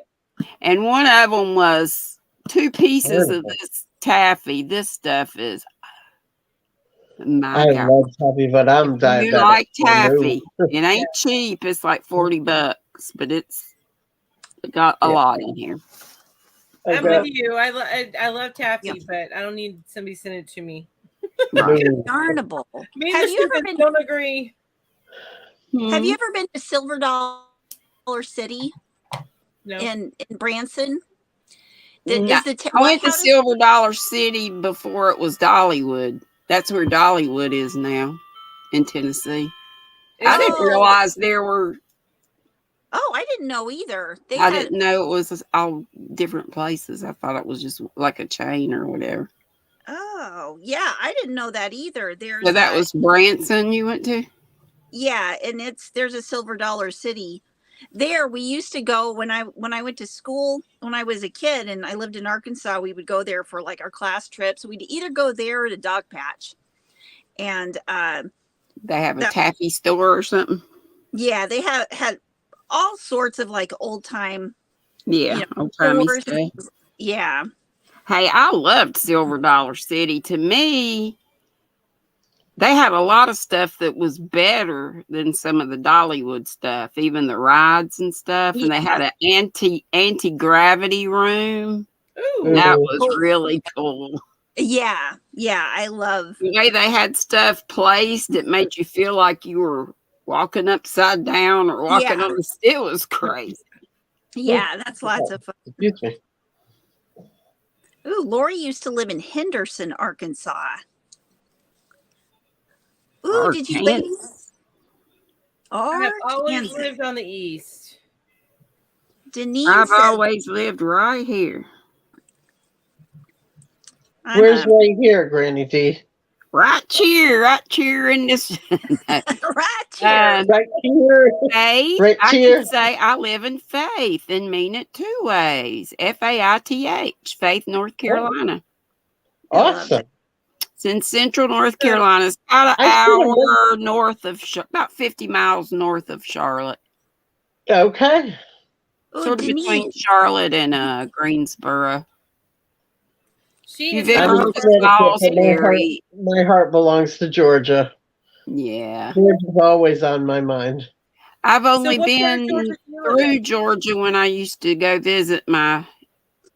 F: And one of them was 2 pieces of this taffy. This stuff is my
D: I
F: God.
D: love taffy, but I'm
F: If
D: diabetic.
F: you like
D: so no.
F: taffy, it ain't cheap. It's like $40, but it got a lot in here.
A: I'm with you. I love taffy, but I don't need somebody send it to me.
F: Right.
B: Yarnable.
A: Me
B: Have
A: and
B: you
A: the
B: ever been?
A: don't agree.
B: Have you ever been to Silver Dollar City?
A: No.
B: In Branson?
F: No. I went to Silver Dollar City before it was Dollywood. That's where Dollywood is now in Tennessee. I didn't realize there were.
B: Oh, I didn't know either.
F: I didn't know it was all different places. I thought it was just like a chain or whatever.
B: Oh, yeah. I didn't know that either.
F: So that was Branson you went to?
B: Yeah, and there's a Silver Dollar City. There we used to go when I went to school when I was a kid and I lived in Arkansas. We would go there for like our class trips. We'd either go there or the dog patch, and
F: they have a taffy store or something.
B: Yeah, they had all sorts of like old time.
F: Yeah, old timey stuff.
B: Yeah.
F: Hey, I loved Silver Dollar City. To me, they had a lot of stuff that was better than some of the Dollywood stuff, even the rides and stuff. And they had an anti-gravity room.
A: Ooh.
F: That was really cool.
B: Yeah, I love
F: the way they had stuff placed. It made you feel like you were walking upside down or walking on the. It was crazy.
B: Yeah, that's lots of fun.
D: Excuse me.
B: Ooh, Lori used to live in Henderson, Arkansas. Ooh, did you live?
A: I've always lived on the east.
B: Denise,
F: I've always lived right here.
D: Where's right here, Granny D?
F: Right here in this.
B: Right here.
D: Right here.
F: Faith.
D: Right
F: I
D: here.
F: can say I live in Faith and mean it 2 ways. Faith, Faith, North Carolina.
D: Awesome.
F: It's in central North Carolina. It's about an hour north of, about 50 miles north of Charlotte.
D: Okay.
F: Sort of between Charlotte and Greensboro.
A: You've
D: ever
A: heard
D: my heart belongs to Georgia.
F: Yeah.
D: Georgia's always on my mind.
F: I've only been through Georgia when I used to go visit my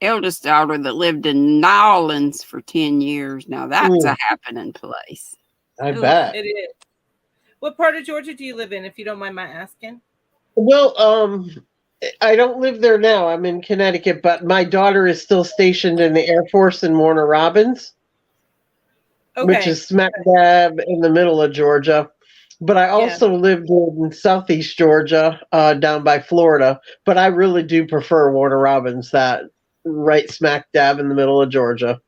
F: eldest daughter that lived in Nolens for 10 years. Now that's a happening place.
D: I bet.
A: It is. What part of Georgia do you live in, if you don't mind my asking?
D: Well, I don't live there now. I'm in Connecticut, but my daughter is still stationed in the Air Force in Warner Robins, which is smack dab in the middle of Georgia. But I also lived in Southeast Georgia, down by Florida. But I really do prefer Warner Robins, that right smack dab in the middle of Georgia.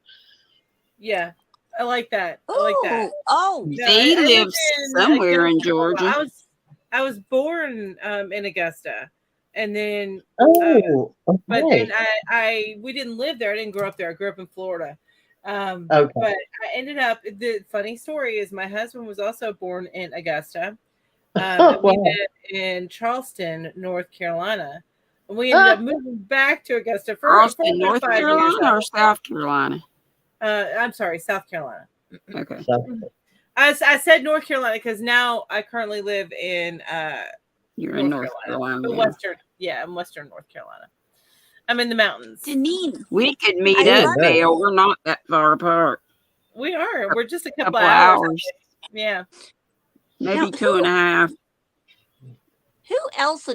A: Yeah, I like that. I like that.
B: Oh,
F: he lives somewhere in Georgia.
A: I was born in Augusta, and then
D: but
A: then we didn't live there. I didn't grow up there. I grew up in Florida. But I ended up. The funny story is my husband was also born in Augusta. We lived in Charleston, North Carolina. And we ended up moving back to Augusta for
F: Charleston,
A: about
F: North
A: 5 years.
F: Carolina or South Carolina?
A: I'm sorry, South Carolina.
F: Okay.
A: I said North Carolina because now I currently live in
F: You're in North Carolina.
A: But I'm Western North Carolina. I'm in the mountains.
B: Deneen.
F: We could meet
B: I
F: up
B: love
F: there. We're not that far apart.
A: We are. We're just a couple
F: Couple
A: hours.
F: hours.
A: Yeah.
F: Maybe
B: Now,
F: 2.5.
B: Who else?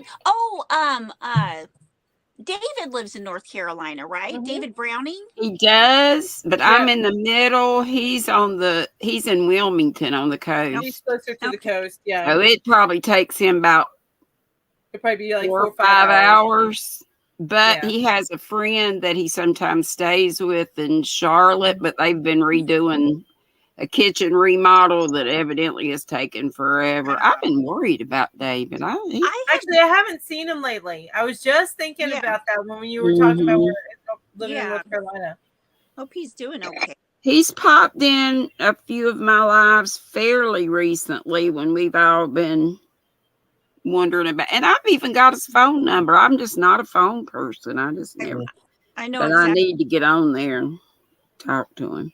B: David lives in North Carolina, right?
A: Mhm.
B: David Browning.
F: He does, but
A: Yeah.
F: I'm in the middle. He's in Wilmington on the coast.
A: He's closer to the
B: Okay.
A: coast. Yeah.
F: So it probably takes him about
A: It'd probably be like
F: 4
A: 4
F: or 5 hours. But
A: Yeah.
F: he has a friend that he sometimes stays with in Charlotte, but they've been redoing a kitchen remodel that evidently has taken forever. I've been worried about David.
A: Actually, I haven't seen him lately. I was just thinking
B: Yeah.
A: about that when you were talking about living in
B: Yeah.
A: North Carolina.
B: Hope he's doing okay.
F: He's popped in a few of my lives fairly recently when we've all been wondering about, and I've even got his phone number. I'm just not a phone person. I just never.
B: I know
F: But
B: exactly.
F: I need to get on there and talk to him.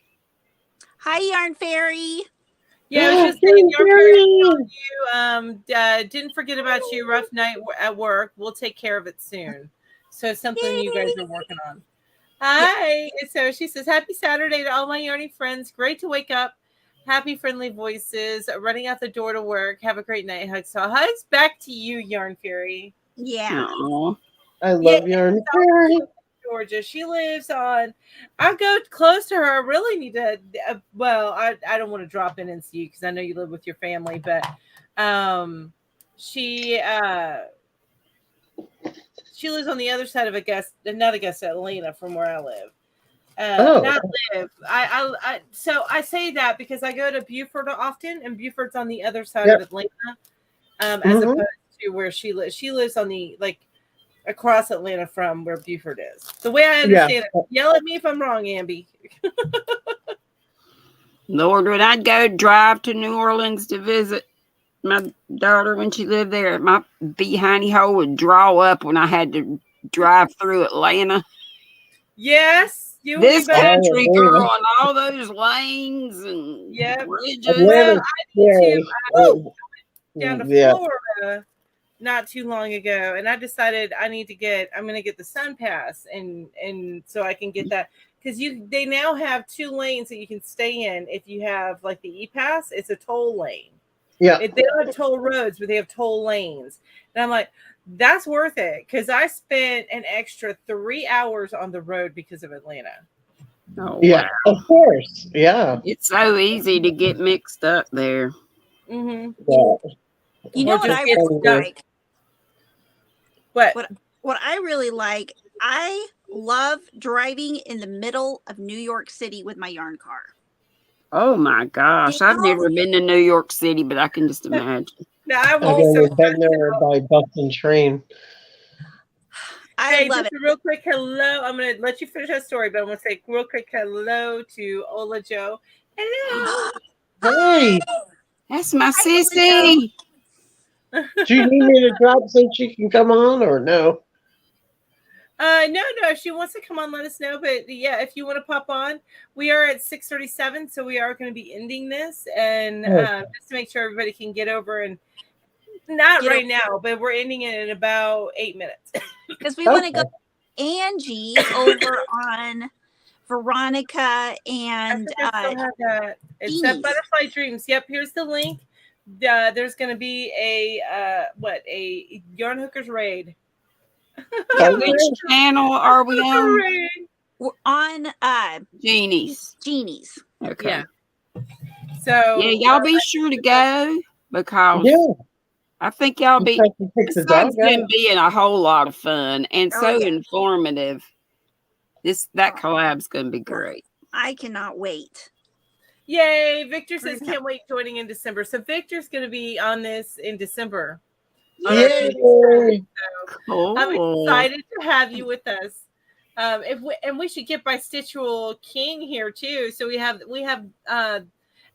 B: Hi, Yarn Fairy.
A: Yeah, I was just saying, didn't forget about you. Rough night at work. We'll take care of it soon. So it's something you guys are working on. Hi. Yeah. So she says, happy Saturday to all my yarning friends. Great to wake up. Happy friendly voices. Running out the door to work. Have a great night. Hugs. So hugs back to you, Yarn Fairy.
B: Yeah.
F: Aww.
D: I love Yarn Fairy.
A: Georgia. She lives on. I go close to her. I really need to. I don't want to drop in and see you because I know you live with your family, but she lives on the other side of Augusta, Atlanta, from where I live. Not live. So I say that because I go to Beaufort often, and Beaufort's on the other side of Atlanta, as opposed to where she lives. She lives on the across Atlanta from where Beaufort is. The way I understand it. Yell at me if I'm wrong, Amby.
F: Lord, when I'd go drive to New Orleans to visit my daughter when she lived there, my behindy hole would draw up when I had to drive through Atlanta.
A: Yes.
F: This country girl and all those lanes and bridges.
A: Well, I down to Florida not too long ago, and I decided I'm going to get the Sun Pass, and so I can get that, because they now have 2 lanes that you can stay in. If you have like the E-Pass, it's a toll lane. Yeah, they don't have toll roads, but they have toll lanes, and I'm like, that's worth it, because I spent an extra 3 hours on the road because of Atlanta.
F: Oh,
D: yeah, wow. Of course, yeah.
F: It's so easy to get mixed up there.
A: Mm-hmm.
D: Yeah.
B: You know what I really like? What I really like, I love driving in the middle of New York City with my yarn car.
F: Oh my gosh. I've never been to New York City, but I can just imagine.
A: No, I've
D: been there by bus and train.
B: I love it.
A: Real quick, hello. I'm going to let you finish that story, but I'm going to say real quick hello to Ola Joe. Hello.
D: Hey.
F: That's my sissy.
D: Do you need me to drop so she can come on, or no?
A: No. If she wants to come on, let us know. But yeah, if you want to pop on, we are at 6:37, so we are going to be ending this, and just to make sure everybody can get over, and not right now, but we're ending it in about 8 minutes
B: because we want to go Angie over on Veronica and
A: it's that Butterfly Dreams. Yep, here's the link. There's going to be a Yarn Hookers raid.
F: Which channel are we on?
B: We're on
F: Jeannie's. Okay.
A: Yeah. So
F: y'all be sure to go, because I think y'all besides them being a whole lot of fun and informative, that collab's gonna be great.
B: I cannot wait.
A: Yay! Victor says can't wait joining in December. So Victor's gonna be on this in December.
D: Yay!
A: Cool. I'm excited to have you with us. We should get Bistitual King here too. So we have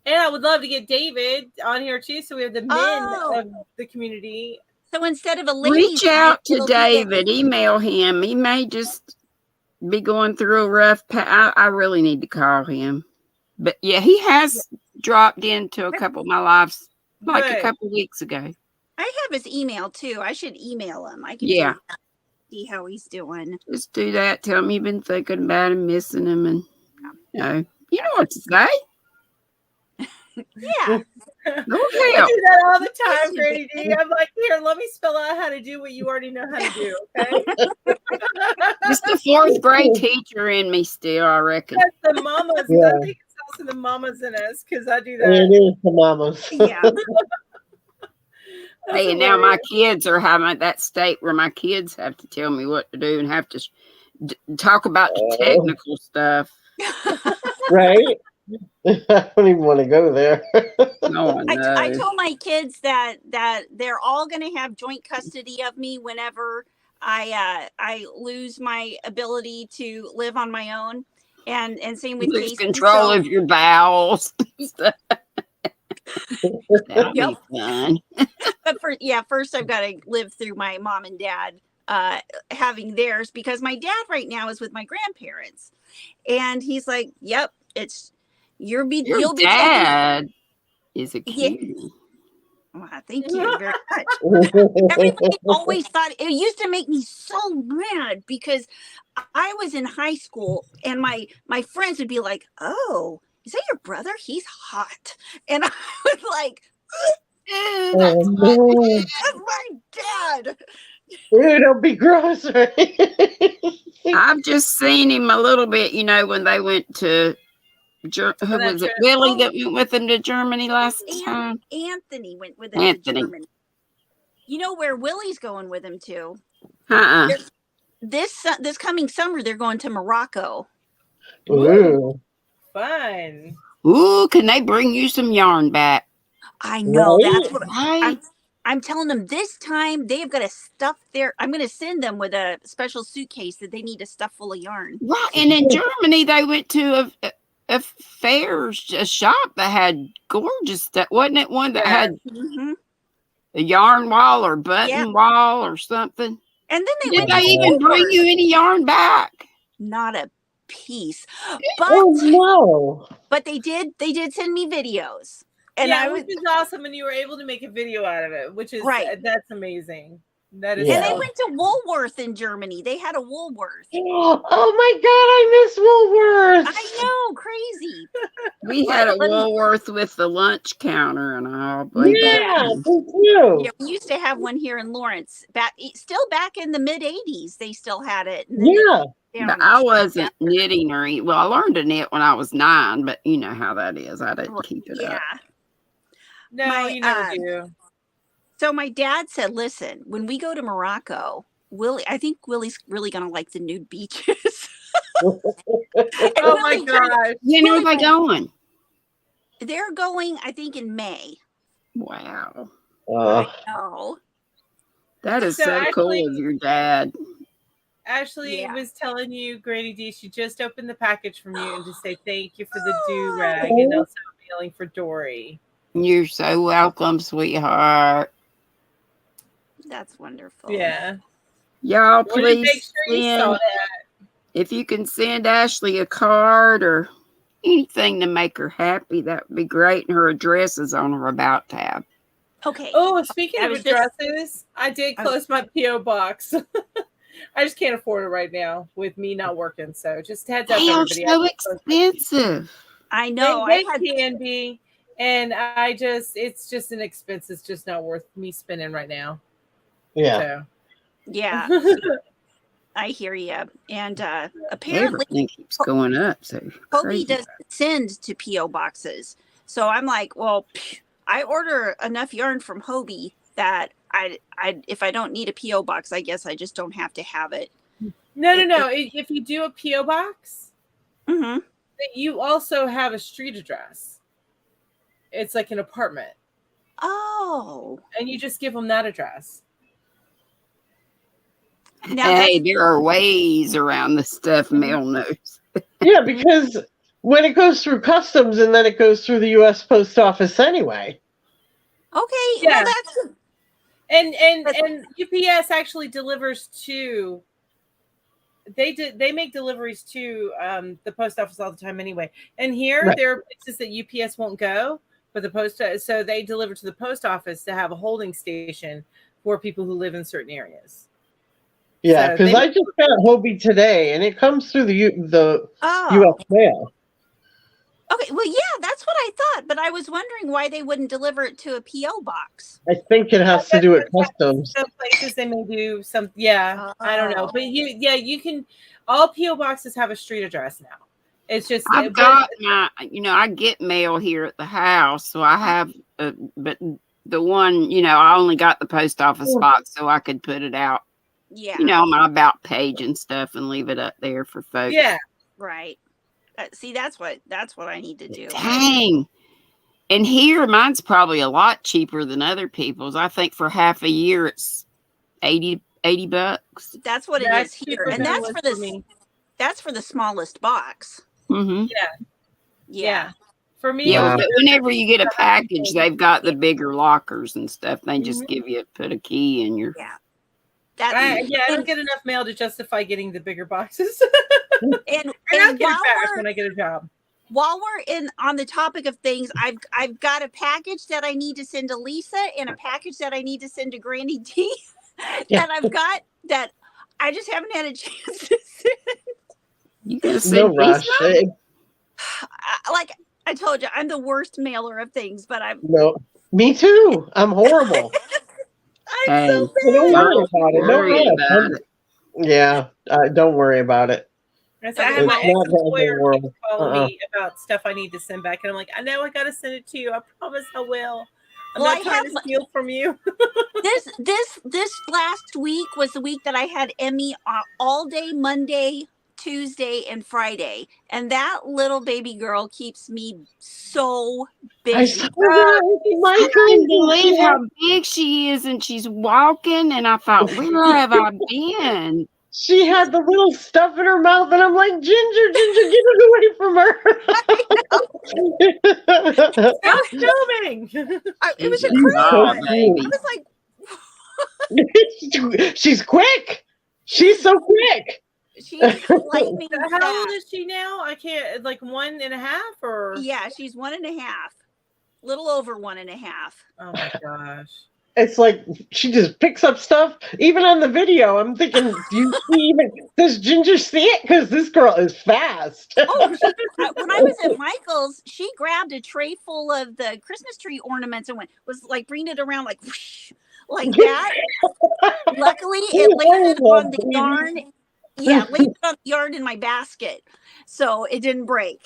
A: and I would love to get David on here too. So we have the men of the community.
B: So instead of a
F: reach out to David, email him. He may just be going through a rough patch. I really need to call him. But yeah, he has dropped into a couple of my lives like a
A: Good.
F: couple of weeks ago.
B: I have his email too. I should email him. I can
F: Yeah.
B: do that, see how he's doing.
F: Just do that. Tell him you've been thinking about him, missing him, and you know what to say.
B: Yeah.
F: No
A: I
F: help.
A: do that all the time, Grady D. I'm like, here, let me spell out how to do what you already know how to do, okay?
F: Just the fourth grade teacher in me still, I reckon.
A: That's the mamas.
D: Yeah.
A: I think it's also the mamas in us because I do
D: It
A: that.
D: is the mamas.
B: Yeah.
A: That's
F: Hey, and now my
A: hilarious.
F: kids are having at that state where my kids have to tell me what to do and have to talk about the technical stuff.
D: Right? I don't even want to go there.
F: No,
B: I told my kids that they're all going to have joint custody of me whenever I lose my ability to live on my own, and same with
F: lose
B: Casey.
F: control
B: So,
F: of your bowels. That'll
B: Yep.
F: be fun.
B: but first I've got to live through my mom and dad having theirs, because my dad right now is with my grandparents, and he's like, "Yep, it's
F: Your
B: you'll be
F: dad is a
B: Yeah.
F: cutie.
B: Well, thank you very much. Everybody always thought it used to make me so mad because I was in high school and my friends would be like, "Oh, is that your brother? He's hot," and I was like,
F: Ew,
D: Oh, no.
B: "That's my dad."
D: Ew, don't be gross, right?
F: I've just seen him a little bit, when they went to who
A: that
F: was it?
A: trip.
F: Willie that went with them to Germany last time.
B: Anthony went with him
F: Anthony.
B: to Germany. You know where Willie's going with him to?
F: Uh-uh.
B: This coming summer, they're going to Morocco.
D: Ooh.
A: Fun.
F: Ooh, can they bring you some yarn back?
B: I know,
D: Right?
B: that's what
F: Right.
B: I'm telling them this time. They've got to stuff I'm going to send them with a special suitcase that they need to stuff full of yarn.
F: Right. And in Germany, they went to a shop that had gorgeous stuff. Wasn't it one that had
B: Mm-hmm.
F: a yarn wall or button
B: Yeah.
F: wall or something?
B: And then they
F: Did
B: went
F: they
B: to
F: even bring
B: Woolworths.
F: you any yarn back?
B: Not a piece,
D: Oh, no.
B: but they did send me videos, and
A: yeah,
B: I was,
A: which is awesome, and you were able to make a video out of it, which is
B: Right.
A: That's amazing. That is.
D: Yeah.
B: and they
A: so-
B: went to Woolworth in Germany. They had a Woolworth.
D: Oh, my God. I miss Woolworth.
B: I know, crazy.
F: We had a
B: Let me-
F: Woolworth with the lunch counter and all. believe it.
D: Yeah, me too.
B: Yeah, we used to have one here in Lawrence. Still back in the mid '80s, they still had it. And then
D: Yeah.
B: down
F: But I wasn't knitting or anything. Well, I learned to knit when I was 9, but you know how that is. I didn't keep it
B: Yeah.
F: up.
A: No,
B: My,
A: you never do.
B: So my dad said, "Listen, when we go to Morocco, I think Willie's really gonna like the nude beaches."
A: Oh my gosh.
F: When are they going?
B: They're going, I think, in May.
F: Wow.
D: Uh,
B: Oh,
F: That is
A: So
F: so cool
A: actually-
F: of your dad.
A: Ashley
B: Yeah.
A: was telling you, Grady D, she just opened the package from you and to say thank you for the do-rag and also mailing for Dory.
F: You're so welcome, sweetheart.
B: that's wonderful.
A: Yeah.
F: Y'all,
A: Wanted to make
F: please
A: sure you saw
F: send,
A: that.
F: if you can send Ashley a card or anything to make her happy, that would be great. And her address is on her About tab.
B: Okay.
A: Oh, speaking
B: I
A: of
B: was just-
A: addresses, I did close my P.O. box. I just can't afford it right now with me not working. So just heads up,
F: They are
A: everybody.
F: so
A: I did close my-
F: expensive.
B: I know.
A: They
B: I had
A: can be. And it's just an expense. It's just not worth me spending right now.
D: yeah.
A: So.
B: Yeah, I hear you. And apparently,
F: Everything keeps going up. So
B: Hobie
F: crazy.
B: doesn't send to PO boxes. So I'm like, well, I order enough yarn from Hobie that I if I don't need a PO box, I guess I just don't have to have it.
A: No. If you do a P.O. box,
B: Mm-hmm.
A: you also have a street address. It's like an apartment.
B: Oh,
A: And you just give them that address.
B: now
F: Hey, there are ways around the stuff Mel knows.
D: Yeah, because when it goes through customs and then it goes through the U.S. Post Office anyway.
B: okay.
A: Yeah.
B: Well, that's
A: And UPS actually delivers to They make deliveries to the post office all the time anyway. And here
D: Right.
A: there are places that UPS won't go, but the post so they deliver to the post office to have a holding station for people who live in certain areas.
D: Yeah,
A: So
D: because
A: they-
D: I just got a Hobie today, and it comes through the
B: Oh,
D: U.S. mail.
B: okay. Well, yeah, that's what I thought, but I was wondering why they wouldn't deliver it to a PO box.
D: I think it has to do with customs.
A: Some places they may do some. Yeah, I don't know,
B: Oh.
A: but you can. All PO boxes have a street address now. It's just
F: I've got my, I get mail here at the house, so I have, but the one, I only got the post office box so I could put it out,
B: Yeah,
F: on my about page and stuff and leave it up there for folks.
A: yeah.
B: right. See, that's what I need to do.
F: Dang. And here, mine's probably a lot cheaper than other people's. I think for half a year, it's $80.
B: That's what it is here, and that's for the smallest box.
F: Mm-hmm.
A: Yeah. For me,
F: Yeah, but whenever you get a package, they've got the bigger lockers and stuff. They just give you put a key in your.
B: Yeah.
A: I don't get enough mail to justify getting the bigger boxes.
B: and
A: I'll get it back when I get a job.
B: While we're on the topic of things, I've got a package that I need to send to Lisa and a package that I need to send to Granny D that I've got that I just haven't had a chance to send.
F: You gonna
D: No
F: send
D: rush.
B: Like I told you, I'm the worst mailer of things, but
D: No, me too. I'm horrible.
A: I'm so
D: Don't
A: bad.
D: worry about it. Yeah, don't worry about it.
A: I have my
D: It's not the end of the
A: ex-employer
D: world.
A: calling me about stuff I need to send back, and I'm like, I know I got to send it to you. I promise I will. I'm
B: Well,
A: not trying to steal from you.
B: This last week was the week that I had Emmy all day Monday, Tuesday, and Friday, and that little baby girl keeps me so
D: I
B: busy.
D: saw that with
F: I couldn't believe
D: Michael.
F: how big she is, and she's walking, and I thought, where have I been?
D: She had the little stuff in her mouth, and I'm like, Ginger, get it away from her.
A: Stop filming.
B: It was
F: She's a
B: incredible.
F: doll, baby.
B: I was like,
D: She's quick. She's so quick.
B: she's lightning
A: How old
B: fast.
A: is she now? I can't, like 1.5 or?
B: Yeah, she's 1.5, little over 1.5.
A: Oh my gosh.
D: It's like she just picks up stuff. Even on the video, I'm thinking, does Ginger see it? Because this girl is fast.
B: Oh, when I was at Michael's, she grabbed a tray full of the Christmas tree ornaments and was like bringing it around like whoosh, like that. Luckily, it landed on the yarn. Yeah, landed on the yarn in my basket, so it didn't break.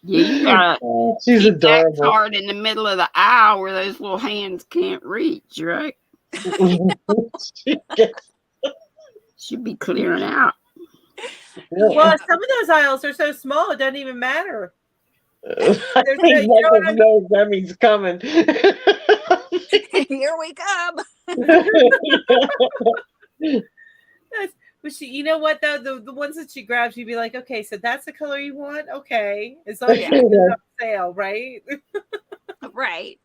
F: Yeah, you gotta
D: She's
F: keep that
D: adorable.
F: card in the middle of the aisle where those little hands can't reach, right? Should be clearing out.
A: Well, some of those aisles are so small, it doesn't even matter.
D: I think Michael knows Emmy's coming.
B: Here we come.
A: But you know what though, the ones that she grabs, you'd be like, okay, so that's the color you want, okay, as long as you can get it on sale, right?
B: Right.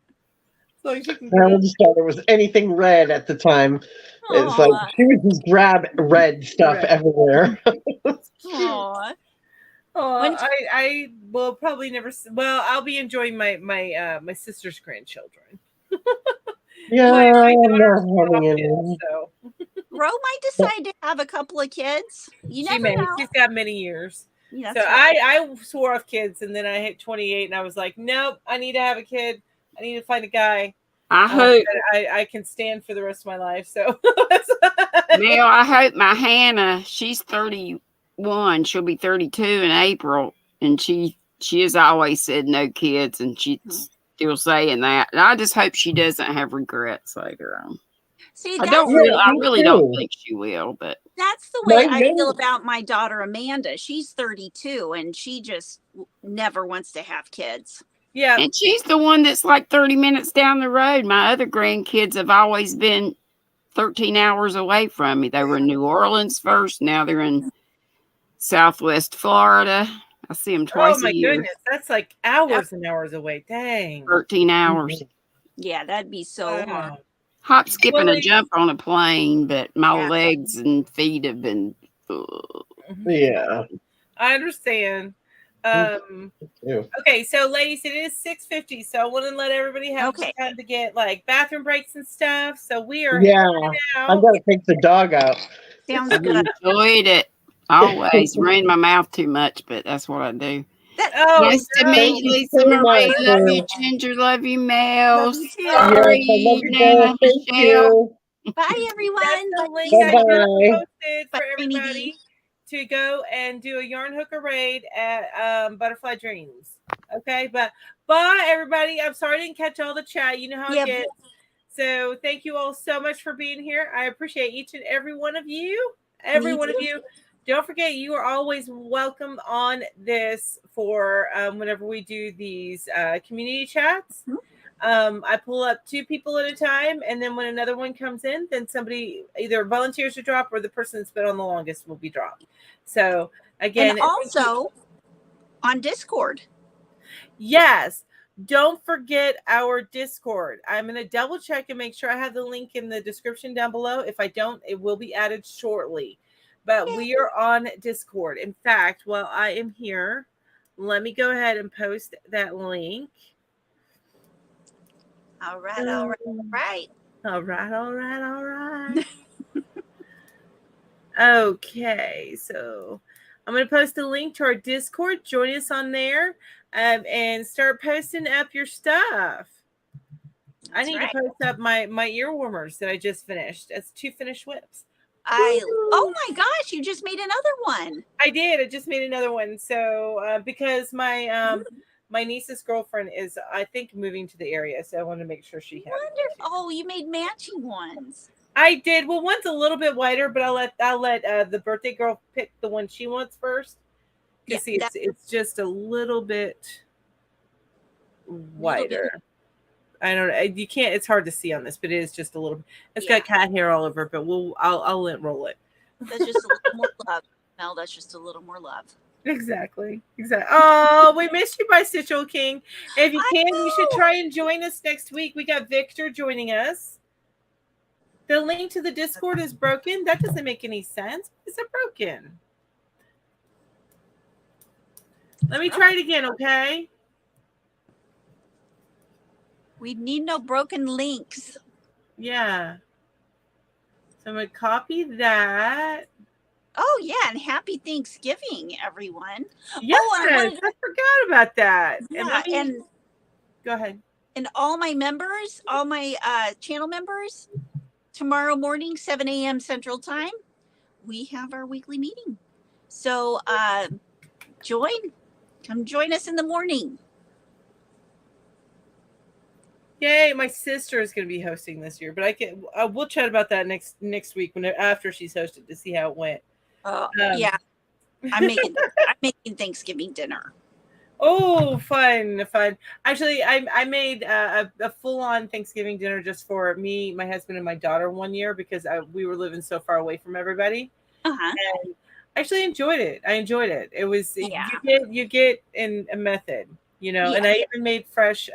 A: As long as you can
D: I just thought there was anything red at the time. It's like she would just grab red stuff everywhere.
B: Aww.
A: I will probably never. Well, I'll be enjoying my sister's grandchildren.
D: Yeah,
A: my
D: I'm
A: daughter's
D: not having any.
A: adopted, so
B: Ro might decide to have a couple of kids. You
A: she
B: never
A: may.
B: know.
A: She's got many years.
B: Yeah,
A: So
B: that's right.
A: I swore off kids, and then I hit 28, and I was like, nope, I need to have a kid. I need to find a guy.
F: I hope,
A: I can stand for the rest of my life. So,
F: Mel, I hope my Hannah, she's 31. She'll be 32 in April. And she has always said no kids. And she's still saying that. And I just hope she doesn't have regrets later on.
B: See,
F: I
B: that's
F: really don't think she will, but
B: that's the way
D: My
B: I feel
D: goodness.
B: about my daughter Amanda. She's 32 and she just never wants to have kids.
A: yeah.
F: and she's the one that's like 30 minutes down the road. My other grandkids have always been 13 hours away from me. They were in New Orleans first. Now they're in Southwest Florida. I see them twice
A: Oh my
F: a year.
A: goodness, that's like hours and hours away. Dang.
F: 13 hours.
B: Yeah, that'd be so hard.
A: Wow.
F: Hop, skip, and a
A: Well,
F: jump on a plane, but my
B: Yeah.
F: legs and feet have been.
D: Yeah.
A: I understand.
D: Yeah.
A: Okay, so ladies, it is 6:50, so I want to let everybody have
B: Okay.
A: time to get like bathroom breaks and stuff. So we are
D: Yeah.
A: heading
D: I'm
A: out.
D: gonna take the dog out.
B: Sounds
F: I've
B: good.
F: enjoyed it always. Ran my mouth too much, but that's what I do.
B: That,
A: Oh,
F: Nice to
A: no.
F: meet you, Lisa
D: so
F: Marie.
D: much
F: Love
D: for-
F: you, Ginger. Love you, Mel.
B: Love you too.
D: Yes, I
F: Sorry,
D: love you
F: Nana,
D: both. Thank
F: Michelle.
D: you.
B: bye, everyone.
A: That's the
B: Bye,
A: link
B: Lisa.
A: I just
D: Bye-bye.
A: posted
B: Bye,
A: for
B: Rainy
A: everybody to go and do a yarn hooker raid at Butterfly Dreams. Okay, but bye everybody. I'm sorry I didn't catch all the chat. You know how
B: Yeah.
A: it gets. So thank you all so much for being here. I appreciate each and every one of you. Every
B: Me
A: one of
B: too.
A: you. Don't forget, you are always welcome on this for whenever we do these community chats. I pull up 2 people at a time, and then when another one comes in, then somebody either volunteers to drop or the person that's been on the longest will be dropped. So again,
B: And also on Discord.
A: yes, don't forget our Discord. I'm going to double check and make sure I have the link in the description down below. If I don't, it will be added shortly. But we are on Discord. In fact, while I am here, let me go ahead and post that link.
B: All right, all right, all right.
A: All right, all right, all right. Okay, so I'm going to post a link to our Discord. Join us on there and start posting up your stuff. I need to post up my ear warmers that I just finished. That's 2 finished whips.
B: Oh my gosh, you just made another one.
A: I did. I just made another one. So because my my niece's girlfriend is, I think, moving to the area, so I wanted to make sure she had it.
B: Oh, you made matching ones.
A: I did. Well, one's a little bit wider, but I'll let the birthday girl pick the one she wants first.
B: Yeah,
A: See, it's just a little bit wider. I don't know. You can't. It's hard to see on this, but it is just a little. It's got cat hair all over, but I'll let roll it.
B: That's just a little more love. No, that's just a little more love.
A: Exactly. Oh, we missed you, by Stitchel King. If you can, you should try and join us next week. We got Victor joining us. The link to the Discord is broken. That doesn't make any sense. Is it broken? Let me try it again, okay?
B: We need no broken links.
A: Yeah. So I'm going to copy that.
B: Oh, yeah. And happy Thanksgiving, everyone.
A: Yes,
B: I
A: forgot about that.
B: Yeah, and
A: go ahead.
B: And all my members, all my channel members, tomorrow morning, 7 a.m. Central Time, we have our weekly meeting. So come join us in the morning.
A: Yay! My sister is going to be hosting this year, but we'll chat about that next week after she's hosted to see how it went.
B: Yeah, I'm making Thanksgiving dinner.
A: Oh, fun! Actually, I made a full-on Thanksgiving dinner just for me, my husband, and my daughter one year because we were living so far away from everybody. And I actually enjoyed it. It was you get in a method, and I even made fresh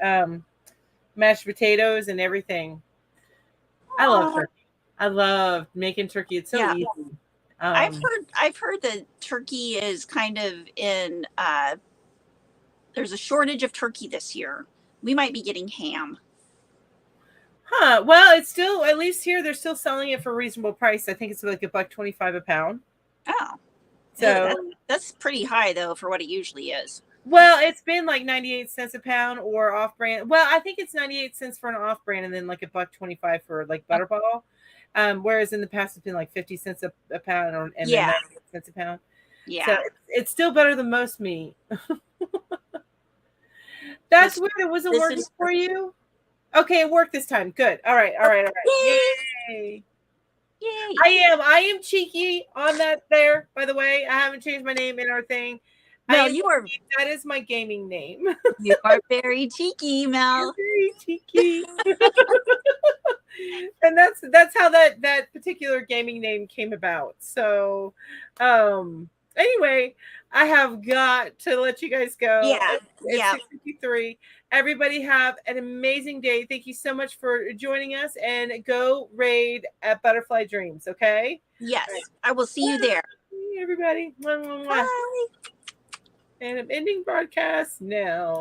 A: mashed potatoes and everything. I love turkey. I love making turkey. It's so easy.
B: I've heard that turkey is kind of in. There's a shortage of turkey this year. We might be getting ham.
A: Huh. Well, it's still, at least here, they're still selling it for a reasonable price. I think it's like $1.25 a pound.
B: Oh.
A: So
B: that's pretty high, though, for what it usually is.
A: Well, it's been like 98 cents a pound or off-brand. Well, I think it's 98 cents for an off-brand and then like $1.25 for like Butterball. Whereas in the past, it's been like 50 cents a pound and then 98 cents a pound.
B: Yeah.
A: So it's still better than most meat. That's weird. It wasn't working for you? Okay, it worked this time. Good. All right. Yay.
B: Yay.
A: I am cheeky on that there, by the way. I haven't changed my name in our thing.
B: No,
A: that is my gaming name.
B: You are very cheeky, Mel.
A: You're very cheeky. And that's how that particular gaming name came about. So anyway, I have got to let you guys go.
B: Yeah.
A: It's 6:53. Everybody have an amazing day. Thank you so much for joining us, and go raid at Butterfly Dreams, okay?
B: Yes, I will see you there.
A: Everybody. Mwah, mwah, mwah.
B: Bye.
A: And I'm ending broadcast now.